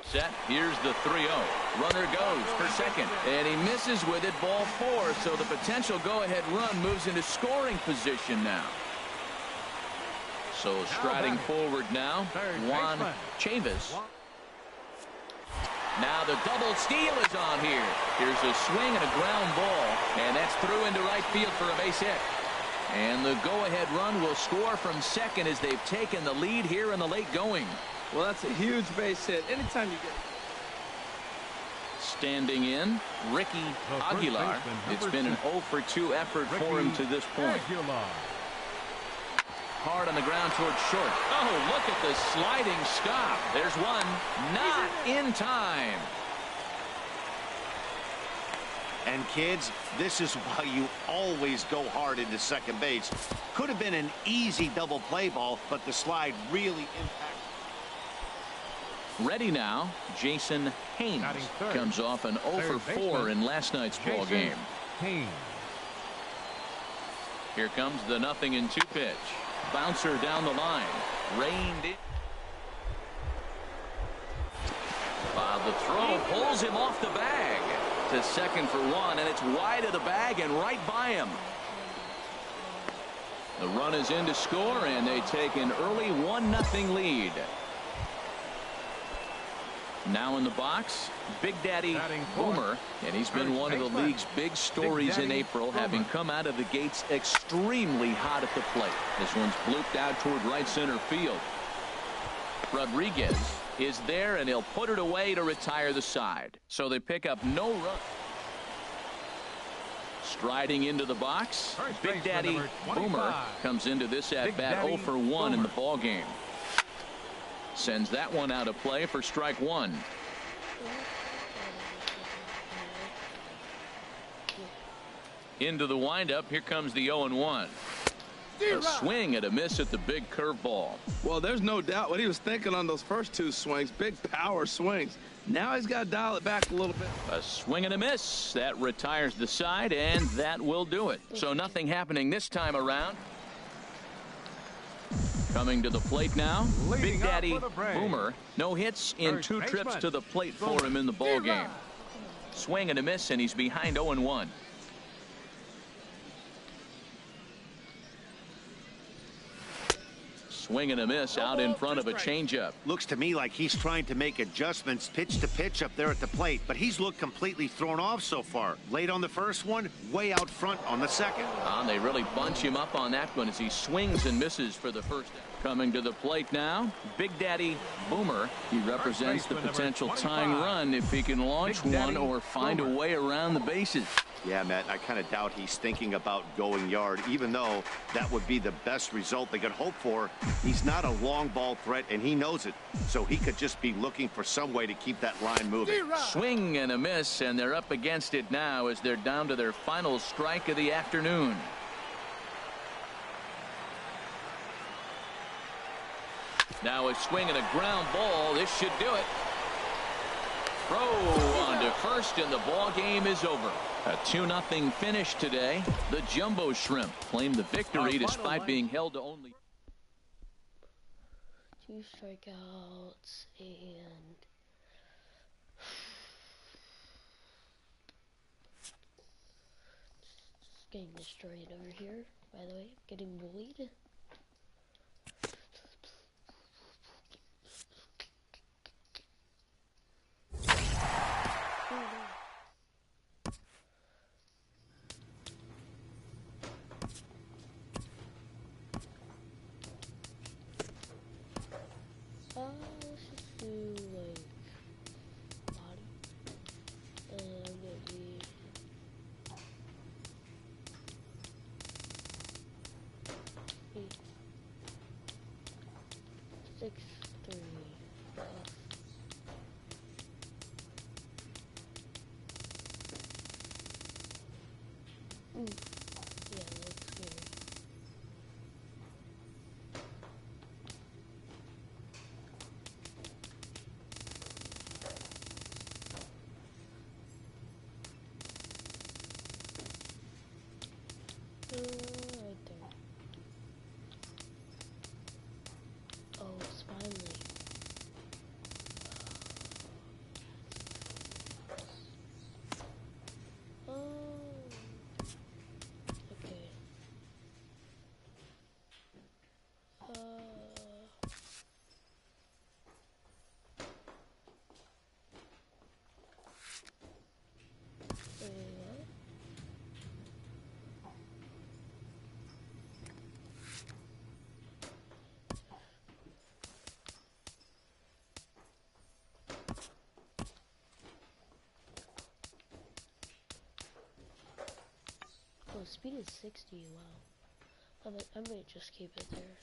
C: Set. Here's the 3-0. Runner goes for second. And he misses with it, ball 4. So the potential go-ahead run moves into scoring position now. So striding forward now, Juan Chavis. Now the double steal is on here. Here's a swing and a ground ball. And that's through into right field for a base hit. And the go-ahead run will score from second as they've taken the lead here in the late going.
G: Well, that's a huge base hit. Anytime you get...
C: Standing in, Ricky Aguilar. It's been an 0 for 2 effort for him to this point. Hard on the ground towards short. Oh, look at the sliding stop. There's one. Not in time.
E: And kids, this is why you always go hard into second base. Could have been an easy double play ball, but the slide really impacted.
C: Ready now, Jason Haynes comes off an 0 for 4 in last night's ball game. Here comes the 0-2 pitch. Bouncer down the line. Reined in. The throw pulls him off the bag to second for 1, and it's wide of the bag and right by him. The run is in to score, and they take an early 1-0 lead. Now in the box, Big Daddy Boomer, and he's been one of the league's big stories in April, having come out of the gates extremely hot at the plate. This one's blooped out toward right center field. Rodriguez is there, and he'll put it away to retire the side. So they pick up no run. Striding into the box, Big Daddy Boomer comes into this at-bat 0 for 1 in the ball game. Sends that one out of play for strike one. Into the windup. Here comes the 0-1. A swing and a miss at the big curveball.
G: Well, there's no doubt what he was thinking on those first two swings. Big power swings. Now he's got to dial it back a little bit.
C: A swing and a miss. That retires the side, and that will do it. So nothing happening this time around. Coming to the plate now, Big Daddy Boomer. No hits in 2 trips to the plate for him in the ball game. Swing and a miss, and he's behind 0-1. Swing and a miss out in front of a changeup.
E: Looks to me like he's trying to make adjustments pitch to pitch up there at the plate, but he's looked completely thrown off so far. Late on the first one, way out front on the second.
C: They really bunch him up on that one as he swings and misses for the first. Coming to the plate now, Big Daddy Boomer. He represents the potential tying run if he can launch one or find a way around the bases.
E: Yeah, Matt, I kind of doubt he's thinking about going yard, even though that would be the best result they could hope for. He's not a long ball threat, and he knows it, so he could just be looking for some way to keep that line moving.
C: Swing and a miss, and they're up against it now as they're down to their final strike of the afternoon. Now a swing and a ground ball. This should do it. Throw on to first, and the ball game is over. A 2-0 finish today. The Jumbo Shrimp claimed the victory despite being held to only
A: 2 strikeouts and just getting destroyed over here. By the way, getting bullied. Let's just do like body and maybe 8, 6, 3, 5. Yeah, that's scary. Right there. Oh, it's finally. Oh. Okay. There you go. Oh, speed is 60, wow. I might just keep it there.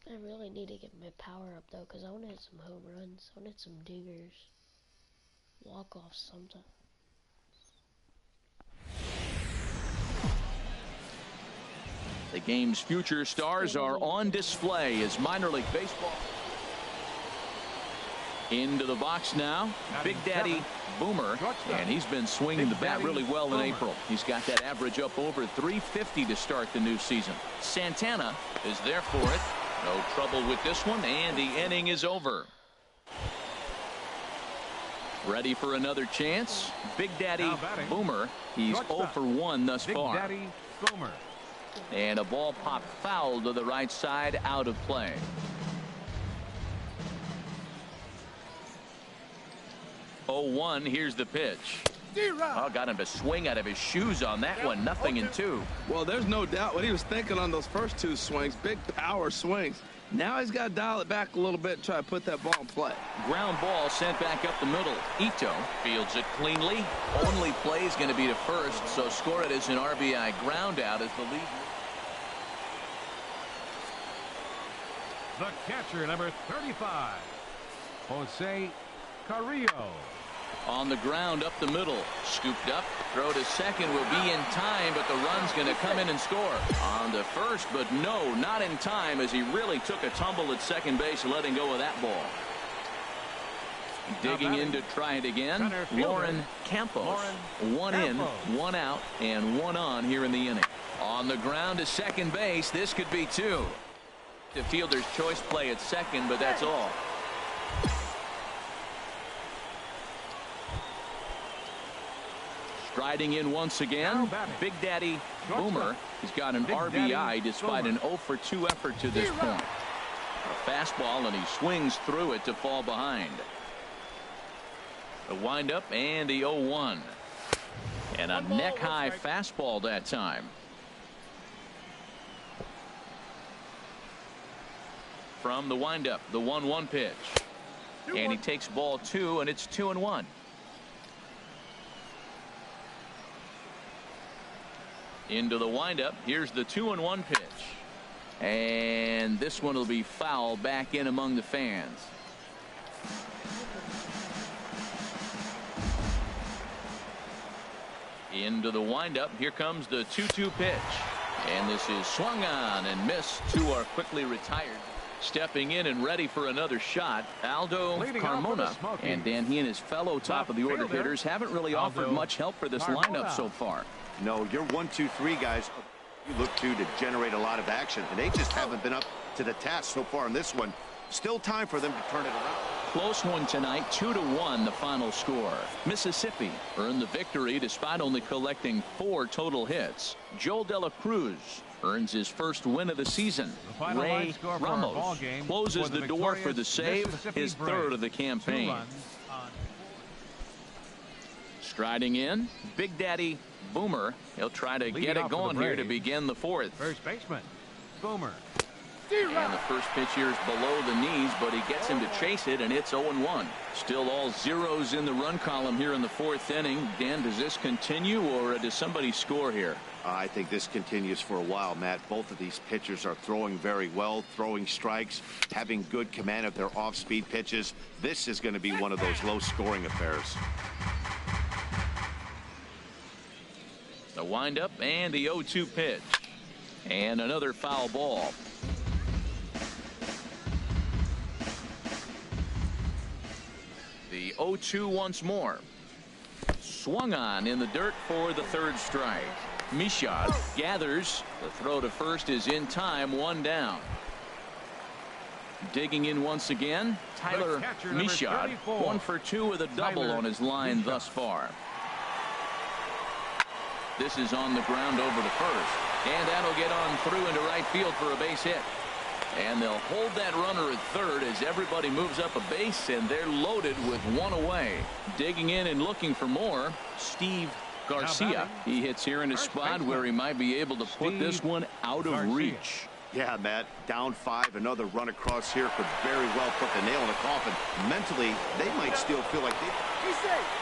A: I really need to get my power up though, because I want to hit some home runs. I want to hit some dingers. Walk-offs sometimes.
C: The game's future stars are on display as minor league baseball. Into the box now, Big Daddy Boomer, and he's been swinging the bat really well in April. He's got that average up over 350 to start the new season. Santana is there for it. No trouble with this one, and the inning is over. Ready for another chance. Big Daddy Boomer. He's 0 for 1 thus far.
D: Big Daddy Boomer.
C: And a ball popped foul to the right side, out of play. 0-1. Here's the pitch. Oh, got him to swing out of his shoes on that one. Nothing in 2.
G: Well, there's no doubt what he was thinking on those first 2 swings. Big power swings. Now he's got to dial it back a little bit and try to put that ball in play.
C: Ground ball sent back up the middle. Ito fields it cleanly. Only play is going to be to first, so score it as an RBI ground out as the lead.
D: The catcher, number 35, Jose Carrillo.
C: On the ground up the middle. Scooped up. Throw to second will be in time, but the run's going to come in and score. On to first, but no, not in time, as he really took a tumble at second base, letting go of that ball. Digging in to try it again. Lauren Campos. 1 in, 1 out, and 1 on here in the inning. On the ground to second base. This could be 2. The fielder's choice play at second, but that's all. Striding in once again, Big Daddy Boomer. He's got an RBI despite an 0 for 2 effort to this point. A fastball, and he swings through it to fall behind. The windup and the 0-1. And a neck-high fastball that time. From the windup, the 1-1 pitch. And he takes ball 2, and it's 2-1. Into the windup. Here's the 2-1 pitch. And this one will be foul back in among the fans. Into the windup. Here comes the 2-2 pitch. And this is swung on and missed. 2 are quickly retired. Stepping in and ready for another shot, Aldo Carmona. And Dan, he and his fellow top of the order hitters haven't really offered much help for this lineup so far.
E: No, your 1, 2, 3 guys you look to generate a lot of action, and they just haven't been up to the task so far in this one. Still time for them to turn it around.
C: Close one tonight, 2-1 the final score. Mississippi earned the victory despite only collecting 4 total hits. Joel De La Cruz earns his first win of the season. Ray Ramos closes the door for the save, his 3rd of the campaign. Striding in, Big Daddy Boomer. He'll try to get it going here to begin the 4th.
D: First baseman, Boomer.
C: And the first pitch here is below the knees, but he gets him to chase it, and it's 0-1. Still all zeros in the run column here in the 4th inning. Dan, does this continue, or does somebody score here?
E: I think this continues for a while, Matt. Both of these pitchers are throwing very well, throwing strikes, having good command of their off-speed pitches. This is going to be one of those low-scoring affairs.
C: The windup and the 0-2 pitch. And another foul ball. The 0-2 once more. Swung on in the dirt for the 3rd strike. Michaud gathers. The throw to first is in time, 1 down. Digging in once again, Tyler Michaud. 1 for 2 with a double on his line thus far. This is on the ground over the first. And that'll get on through into right field for a base hit. And they'll hold that runner at 3rd as everybody moves up a base, and they're loaded with 1 away. Digging in and looking for more, Steve Garcia. He hits here in a spot where he might be able to put this one out of reach.
E: Yeah, Matt, down 5, another run across here could very well put the nail in the coffin. Mentally, they might still feel like they... He's safe.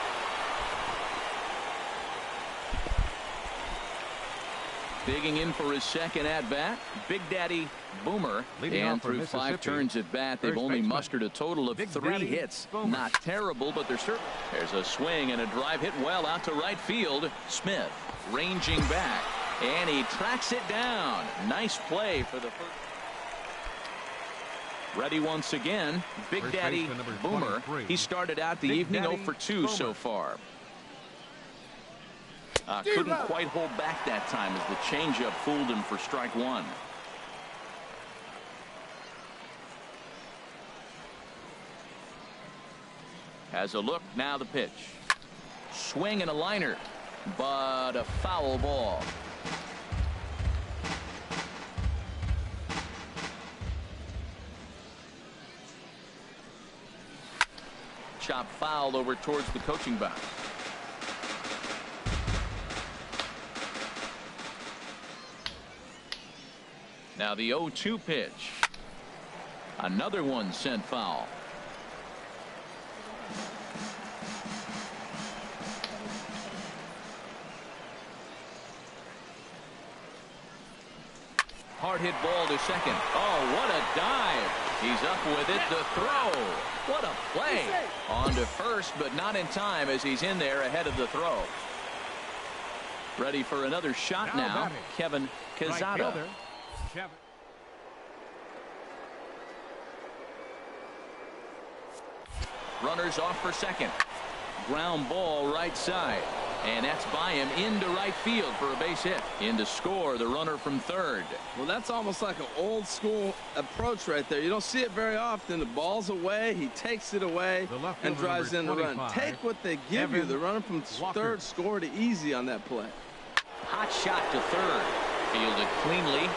C: Digging in for his 2nd at-bat, Big Daddy Boomer. And through 5 turns at bat, they've only mustered a total of 3 hits. Not terrible, but they're certain. There's a swing and a drive hit well out to right field. Smith ranging back, and he tracks it down. Nice play for the first. Ready once again, Big Daddy Boomer. He started out the evening 0 for 2 so far. Couldn't quite hold back that time as the changeup fooled him for strike one. Has a look, now the pitch. Swing and a liner, but a foul ball. Chop foul over towards the coaching box. Now the 0-2 pitch. Another one sent foul. Hard hit ball to second. Oh, what a dive. He's up with it. The throw. What a play. On to first, but not in time as he's in there ahead of the throw. Ready for another shot now. Kevin Quezada. Runners off for second. Ground ball right side. And that's by him into right field for a base hit. In to score, the runner from third.
G: Well, that's almost like an old school approach right there. You don't see it very often. The ball's away. He takes it away and drives in the run. Take what they give you. The runner from third scored easy on that play.
C: Hot shot to third. Fielded cleanly.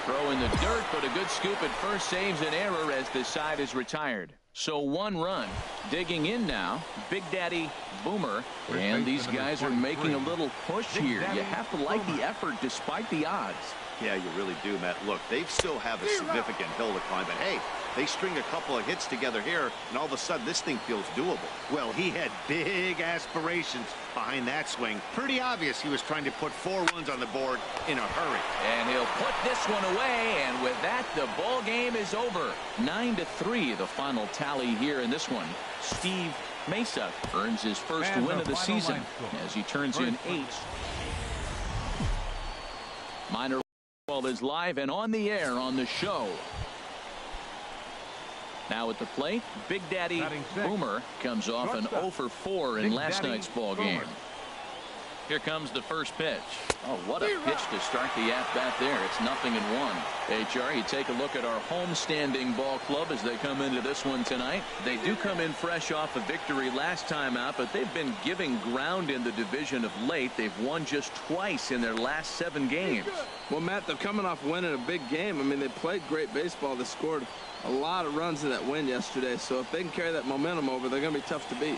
C: Throw in the dirt, but a good scoop at first saves an error as the side is retired. So one run. Digging in now, Big Daddy Boomer. And these guys are making a little push here. You have to like the effort despite the odds.
E: Yeah, you really do, Matt. Look, they still have a significant hill to climb, but hey, they string a couple of hits together here, and all of a sudden this thing feels doable. Well, he had big aspirations behind that swing. Pretty obvious he was trying to put 4 runs on the board in a hurry.
C: And he'll put this one away, and with that, the ball game is over. 9-3, the final tally here in this one. Steve Mesa earns his first win of the season as he turns in 8. Minor Ball is live and on the air on the show. Now at the plate, Big Daddy Boomer comes off an 0 for 4 in last night's ball game. Here comes the first pitch. Oh, what a pitch to start the at-bat there. It's 0-1. HR, you take a look at our home-standing ball club as they come into this one tonight. They do come in fresh off a victory last time out, but they've been giving ground in the division of late. They've won just twice in their last 7 games.
G: Well, Matt, they're coming off winning a big game. I mean, they played great baseball. They scored a lot of runs in that win yesterday, so if they can carry that momentum over, they're going to be tough to beat.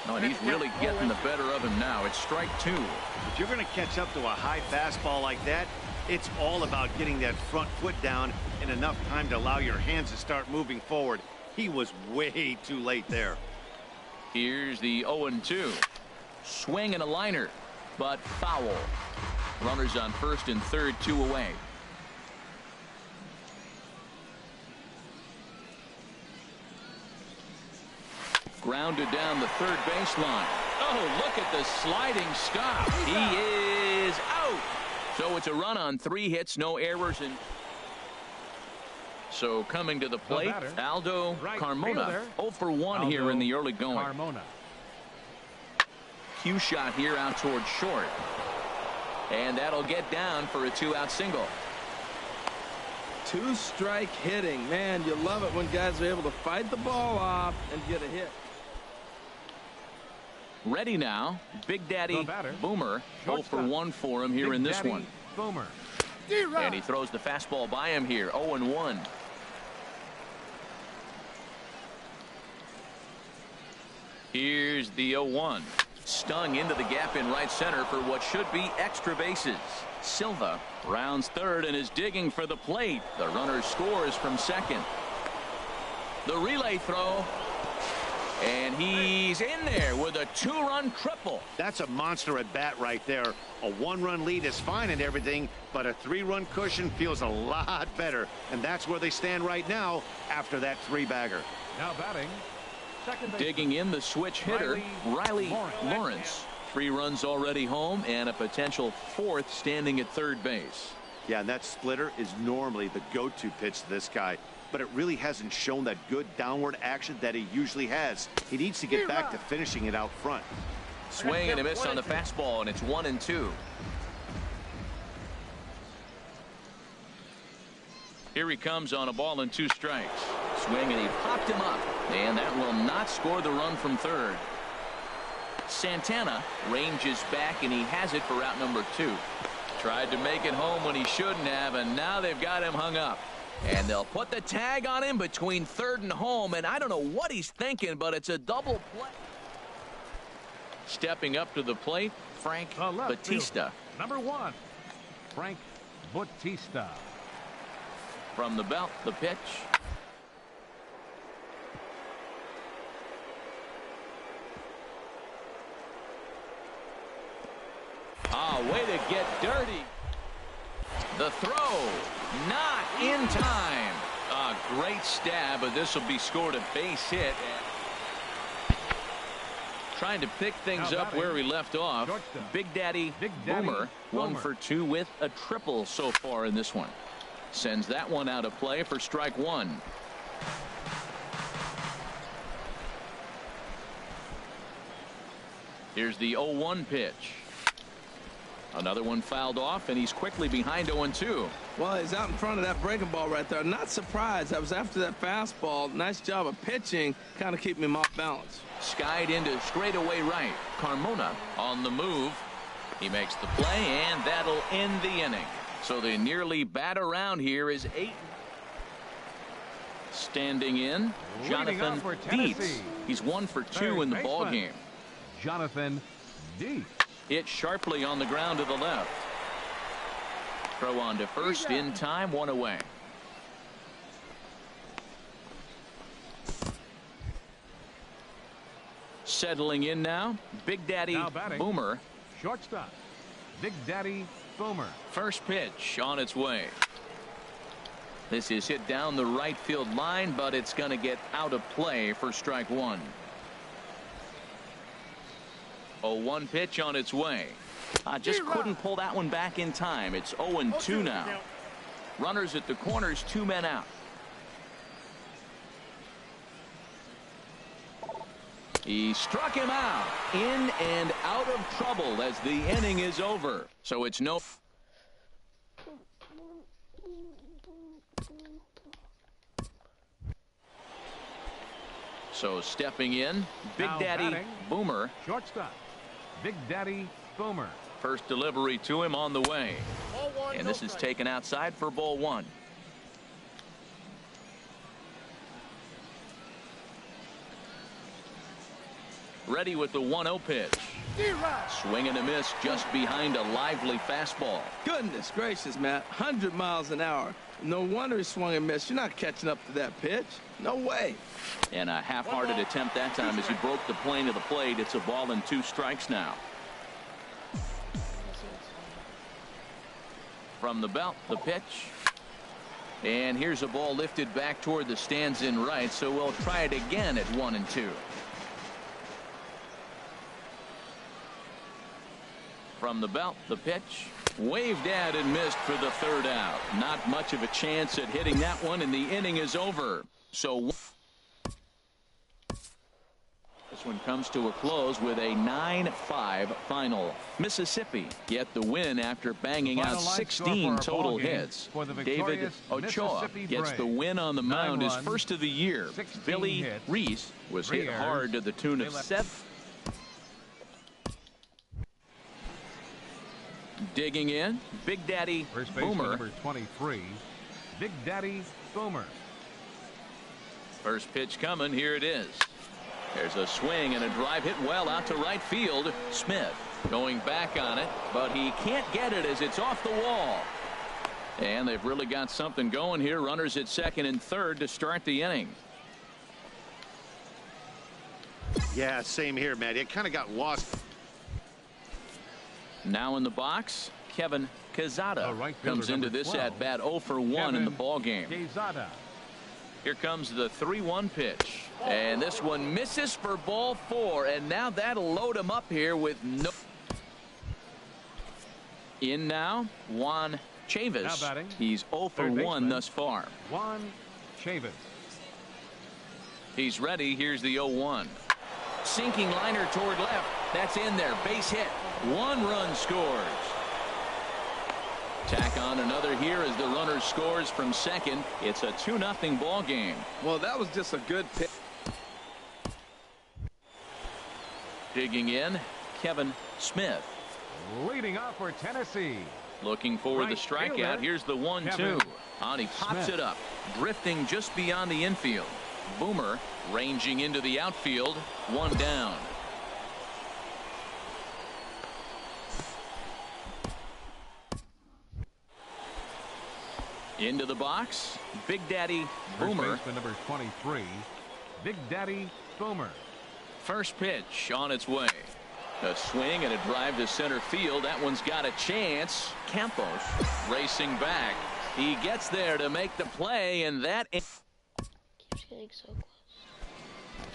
C: No, and he's really getting the better of him now. It's strike 2.
E: If you're going to catch up to a high fastball like that, it's all about getting that front foot down in enough time to allow your hands to start moving forward. He was way too late there.
C: Here's the 0-2. Swing and a liner, but foul. Runners on first and third, 2 away. Grounded down the third baseline. Oh, look at the sliding stop. He is out. So it's a run on 3 hits, no errors. And so coming to the plate, Aldo Carmona. 0 for 1 here in the early going. Cue shot here out towards short. And that'll get down for a 2-out single.
G: 2-strike hitting. Man, you love it when guys are able to fight the ball off and get a hit.
C: Ready now, Big Daddy Boomer. 0 for 1 for him here in this one.
D: Boomer.
C: And he throws the fastball by him here. 0-1. Here's the 0-1. Stung into the gap in right center for what should be extra bases. Silva rounds third and is digging for the plate. The runner scores from second. The relay throw. And he's in there with a 2-run triple.
E: That's a monster at bat right there. A 1-run lead is fine and everything, but a 3-run cushion feels a lot better. And that's where they stand right now after that 3-bagger.
D: Now batting.
C: Digging in the switch hitter, Riley Lawrence. 3 runs already home and a potential 4th standing at third base.
E: Yeah, and that splitter is normally the go-to pitch to this guy, but it really hasn't shown that good downward action that he usually has. He needs to get back to finishing it out front.
C: Swing and a miss on the fastball, and it's 1-2. Here he comes on a ball and 2 strikes. Swing, and he popped him up, and that will not score the run from third. Santana ranges back, and he has it for out number 2. Tried to make it home when he shouldn't have, and now they've got him hung up. And they'll put the tag on him between third and home, and I don't know what he's thinking, but it's a double play. Stepping up to the plate, Frank Batista.
I: Number 1, Frank Batista.
C: From the belt, the pitch. Way to get dirty. The throw, not in time. A great stab, but this will be scored a base hit. Trying to pick things up where we left off. Big Daddy Boomer, 1 for 2 with a triple so far in this one. Sends that one out of play for strike 1. Here's the 0-1 pitch. Another one fouled off, and he's quickly behind 0-2.
G: Well, he's out in front of that breaking ball right there. Not surprised. I was after that fastball. Nice job of pitching, kind of keeping him off balance.
C: Skied into straightaway right. Carmona on the move. He makes the play, and that'll end the inning. So the nearly bat around here is 8. Standing in, Jonathan Dietz. He's 1 for 2 in the ball game.
I: Jonathan Dietz.
C: Hit sharply on the ground to the left. Throw on to first in time, 1 away. Settling in now, Big Daddy Boomer.
I: Shortstop, Big Daddy Boomer.
C: First pitch on its way. This is hit down the right field line, but it's going to get out of play for strike 1. 0-1 pitch on its way. Just couldn't pull that one back in time. It's 0-2 now. Runners at the corners, 2 men out. He struck him out. In and out of trouble as the inning is over. So it's no. So stepping in, Big Daddy Boomer.
I: Shortstop, Big Daddy Boomer.
C: First delivery to him on the way. And this is taken outside for ball 1. Ready with the 1-0 pitch. Swing and a miss just behind a lively fastball.
G: Goodness gracious, Matt. 100 miles an hour. No wonder he swung and missed. You're not catching up to that pitch. No way.
C: And a half-hearted attempt that time as he broke the plane of the plate. It's a ball and 2 strikes now. From the belt, the pitch. And here's a ball lifted back toward the stands in right, so we'll try it again at 1-2. From the belt, the pitch. Waved at and missed for the 3rd out. Not much of a chance at hitting that one, and the inning is over. So this one comes to a close with a 9-5 final. Mississippi get the win after banging out 16 total hits. David Ochoa gets the win on the mound, his first of the year. Billy Reese was hit hard to the tune of 7. Digging in, Big Daddy Boomer.
I: Number 23, Big Daddy Boomer.
C: First pitch coming. Here it is. There's a swing and a drive hit well out to right field. Smith going back on it, but he can't get it as it's off the wall. And they've really got something going here. Runners at second and third to start the inning.
E: Yeah, same here, Matt. It kind of got lost.
C: Now in the box, Kevin Quezada comes into this at bat 0 for 1 in the ball game. Here comes the 3-1 pitch, and this one misses for ball 4, and now that'll load him up here with no. In now, Juan Chavis.
D: Now batting,
C: He's 0 for 1 thus far.
D: Chavis.
C: He's ready. Here's the 0-1. Sinking liner toward left. That's in there. Base hit. 1 run scores. Tack on another here as the runner scores from second. It's a 2-0 ball game.
G: Well, that was just a good pitch.
C: Digging in, Kevin Smith.
D: Leading off for Tennessee.
C: Looking for
D: Right
C: the strikeout.
D: fielder,
C: Here's the 1-2.
D: Kevin
C: On he pops
D: Smith.
C: it up, drifting just beyond the infield. Boomer ranging into the outfield. 1 down. Into the box, Big Daddy Boomer.
D: First baseman number 23, Big Daddy Boomer.
C: First pitch on its way. A swing and a drive to center field. That one's got a chance. Campos racing back. He gets there to make the play, and that
A: Keeps getting so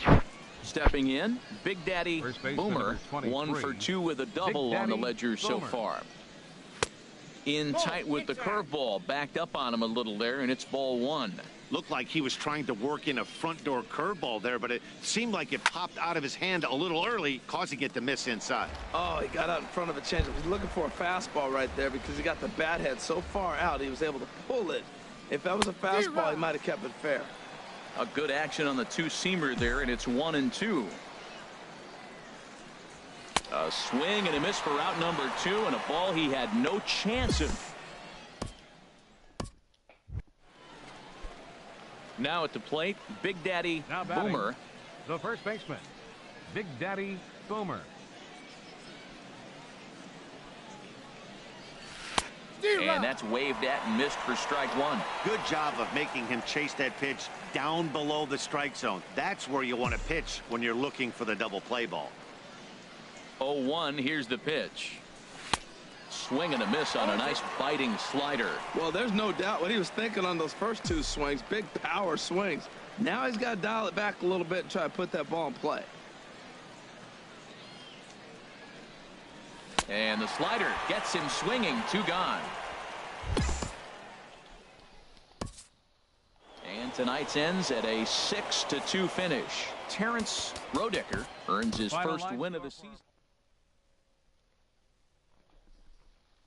A: close.
C: stepping in, Big Daddy
D: First baseman
C: Boomer.
D: number 23,
C: 1 for 2 with a double on the
D: Daddy
C: ledger so
D: Boomer.
C: far. In tight with the curveball, backed up on him a little there, and it's ball 1.
E: Looked like he was trying to work in a front door curveball there, but it seemed like it popped out of his hand a little early, causing it to miss inside.
G: Oh, he got out in front of a changeup. He's looking for a fastball right there because he got the bat head so far out he was able to pull it. If that was a fastball, he might have kept it fair.
C: A good action on the 2-seamer there, and it's 1-2. A swing and a miss for out number 2, and a ball he had no chance of. Now at the plate, Big Daddy
D: Now batting,
C: Boomer.
D: the first baseman, Big Daddy Boomer.
C: And that's waved at and missed for strike 1.
E: Good job of making him chase that pitch down below the strike zone. That's where you want to pitch when you're looking for the double play ball.
C: 0-1, here's the pitch. Swing and a miss on a nice biting slider.
G: Well, there's no doubt what he was thinking on those first 2 swings. Big power swings. Now he's got to dial it back a little bit and try to put that ball in play.
C: And the slider gets him swinging. 2 gone. And tonight's ends at a 6-2 finish. Terrence Roedicker earns his
D: Final
C: first
D: line
C: win of the
D: score for-
C: season.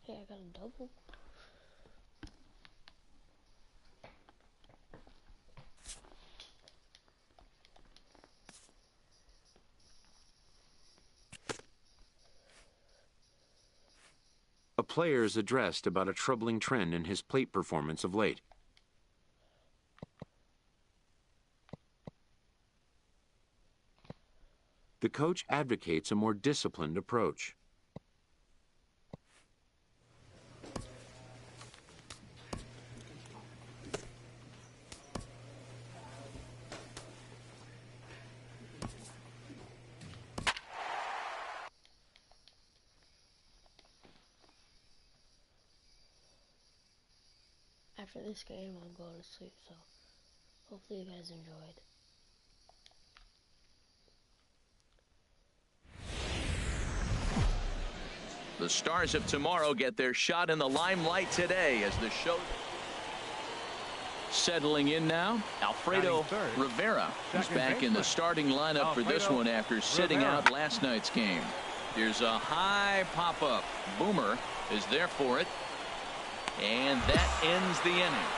A: Yeah, I got a double.
B: A player is addressed about a troubling trend in his plate performance of late. The coach advocates a more disciplined approach.
A: After this game, I'm going to sleep, so hopefully you guys enjoyed.
C: The stars of tomorrow get their shot in the limelight today as the show settling in now. Alfredo Rivera is back in the starting lineup for this one after sitting out last night's game. Here's a high pop-up. Boomer is there for it. And that ends the inning.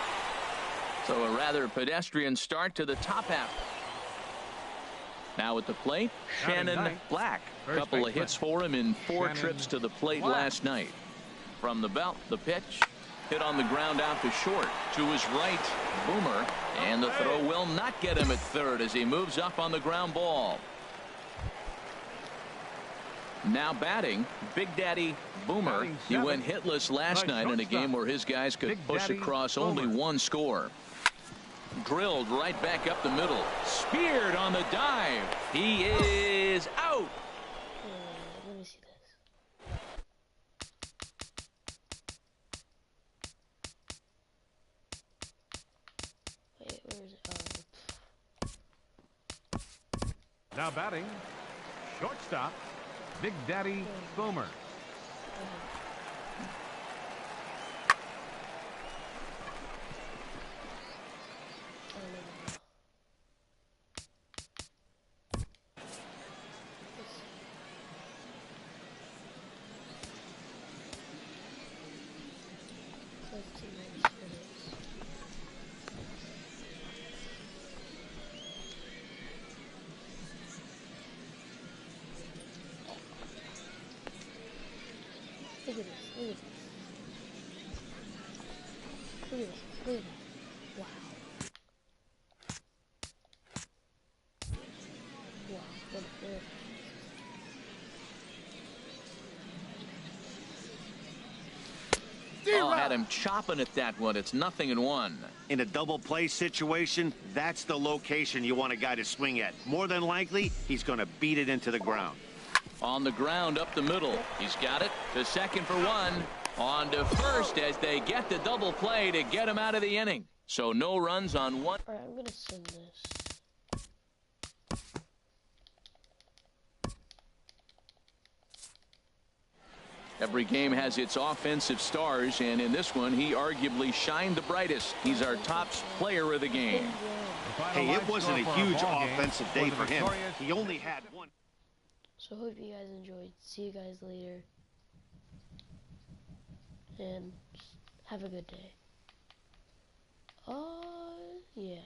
C: So a rather pedestrian start to the top half. Now at the plate, Shannon Black. A couple of hits for him in 4 trips to the plate last night. From the belt, the pitch. Hit on the ground out to short. To his right, Boomer. And the throw will not get him at third as he moves up on the ground ball. Now batting, Big Daddy Boomer. He went hitless last night in a game where his guys could push across only 1 score. Drilled right back up the middle. Speared on the dive. He is out.
A: Let me see this. Wait, where is it?
D: Now batting, shortstop, Big Daddy Boomer.
A: Look at this. Look at this. Look at that. Look at that. Wow. Wow. What a fair.
C: Oh, had him chopping at that one. It's 0-1.
E: In a double play situation, that's the location you want a guy to swing at. More than likely, he's going to beat it into the ground.
C: On the ground up the middle. He's got it to second for one. On to first as they get the double play to get him out of the inning. So no runs on one.
A: Alright, I'm going to send this.
C: Every game has its offensive stars, and in this one, he arguably shined the brightest. He's our top player of the game.
E: Hey, it wasn't a huge offensive day for him. He only had one.
A: So hope you guys enjoyed. See you guys later. And have a good day. Yeah.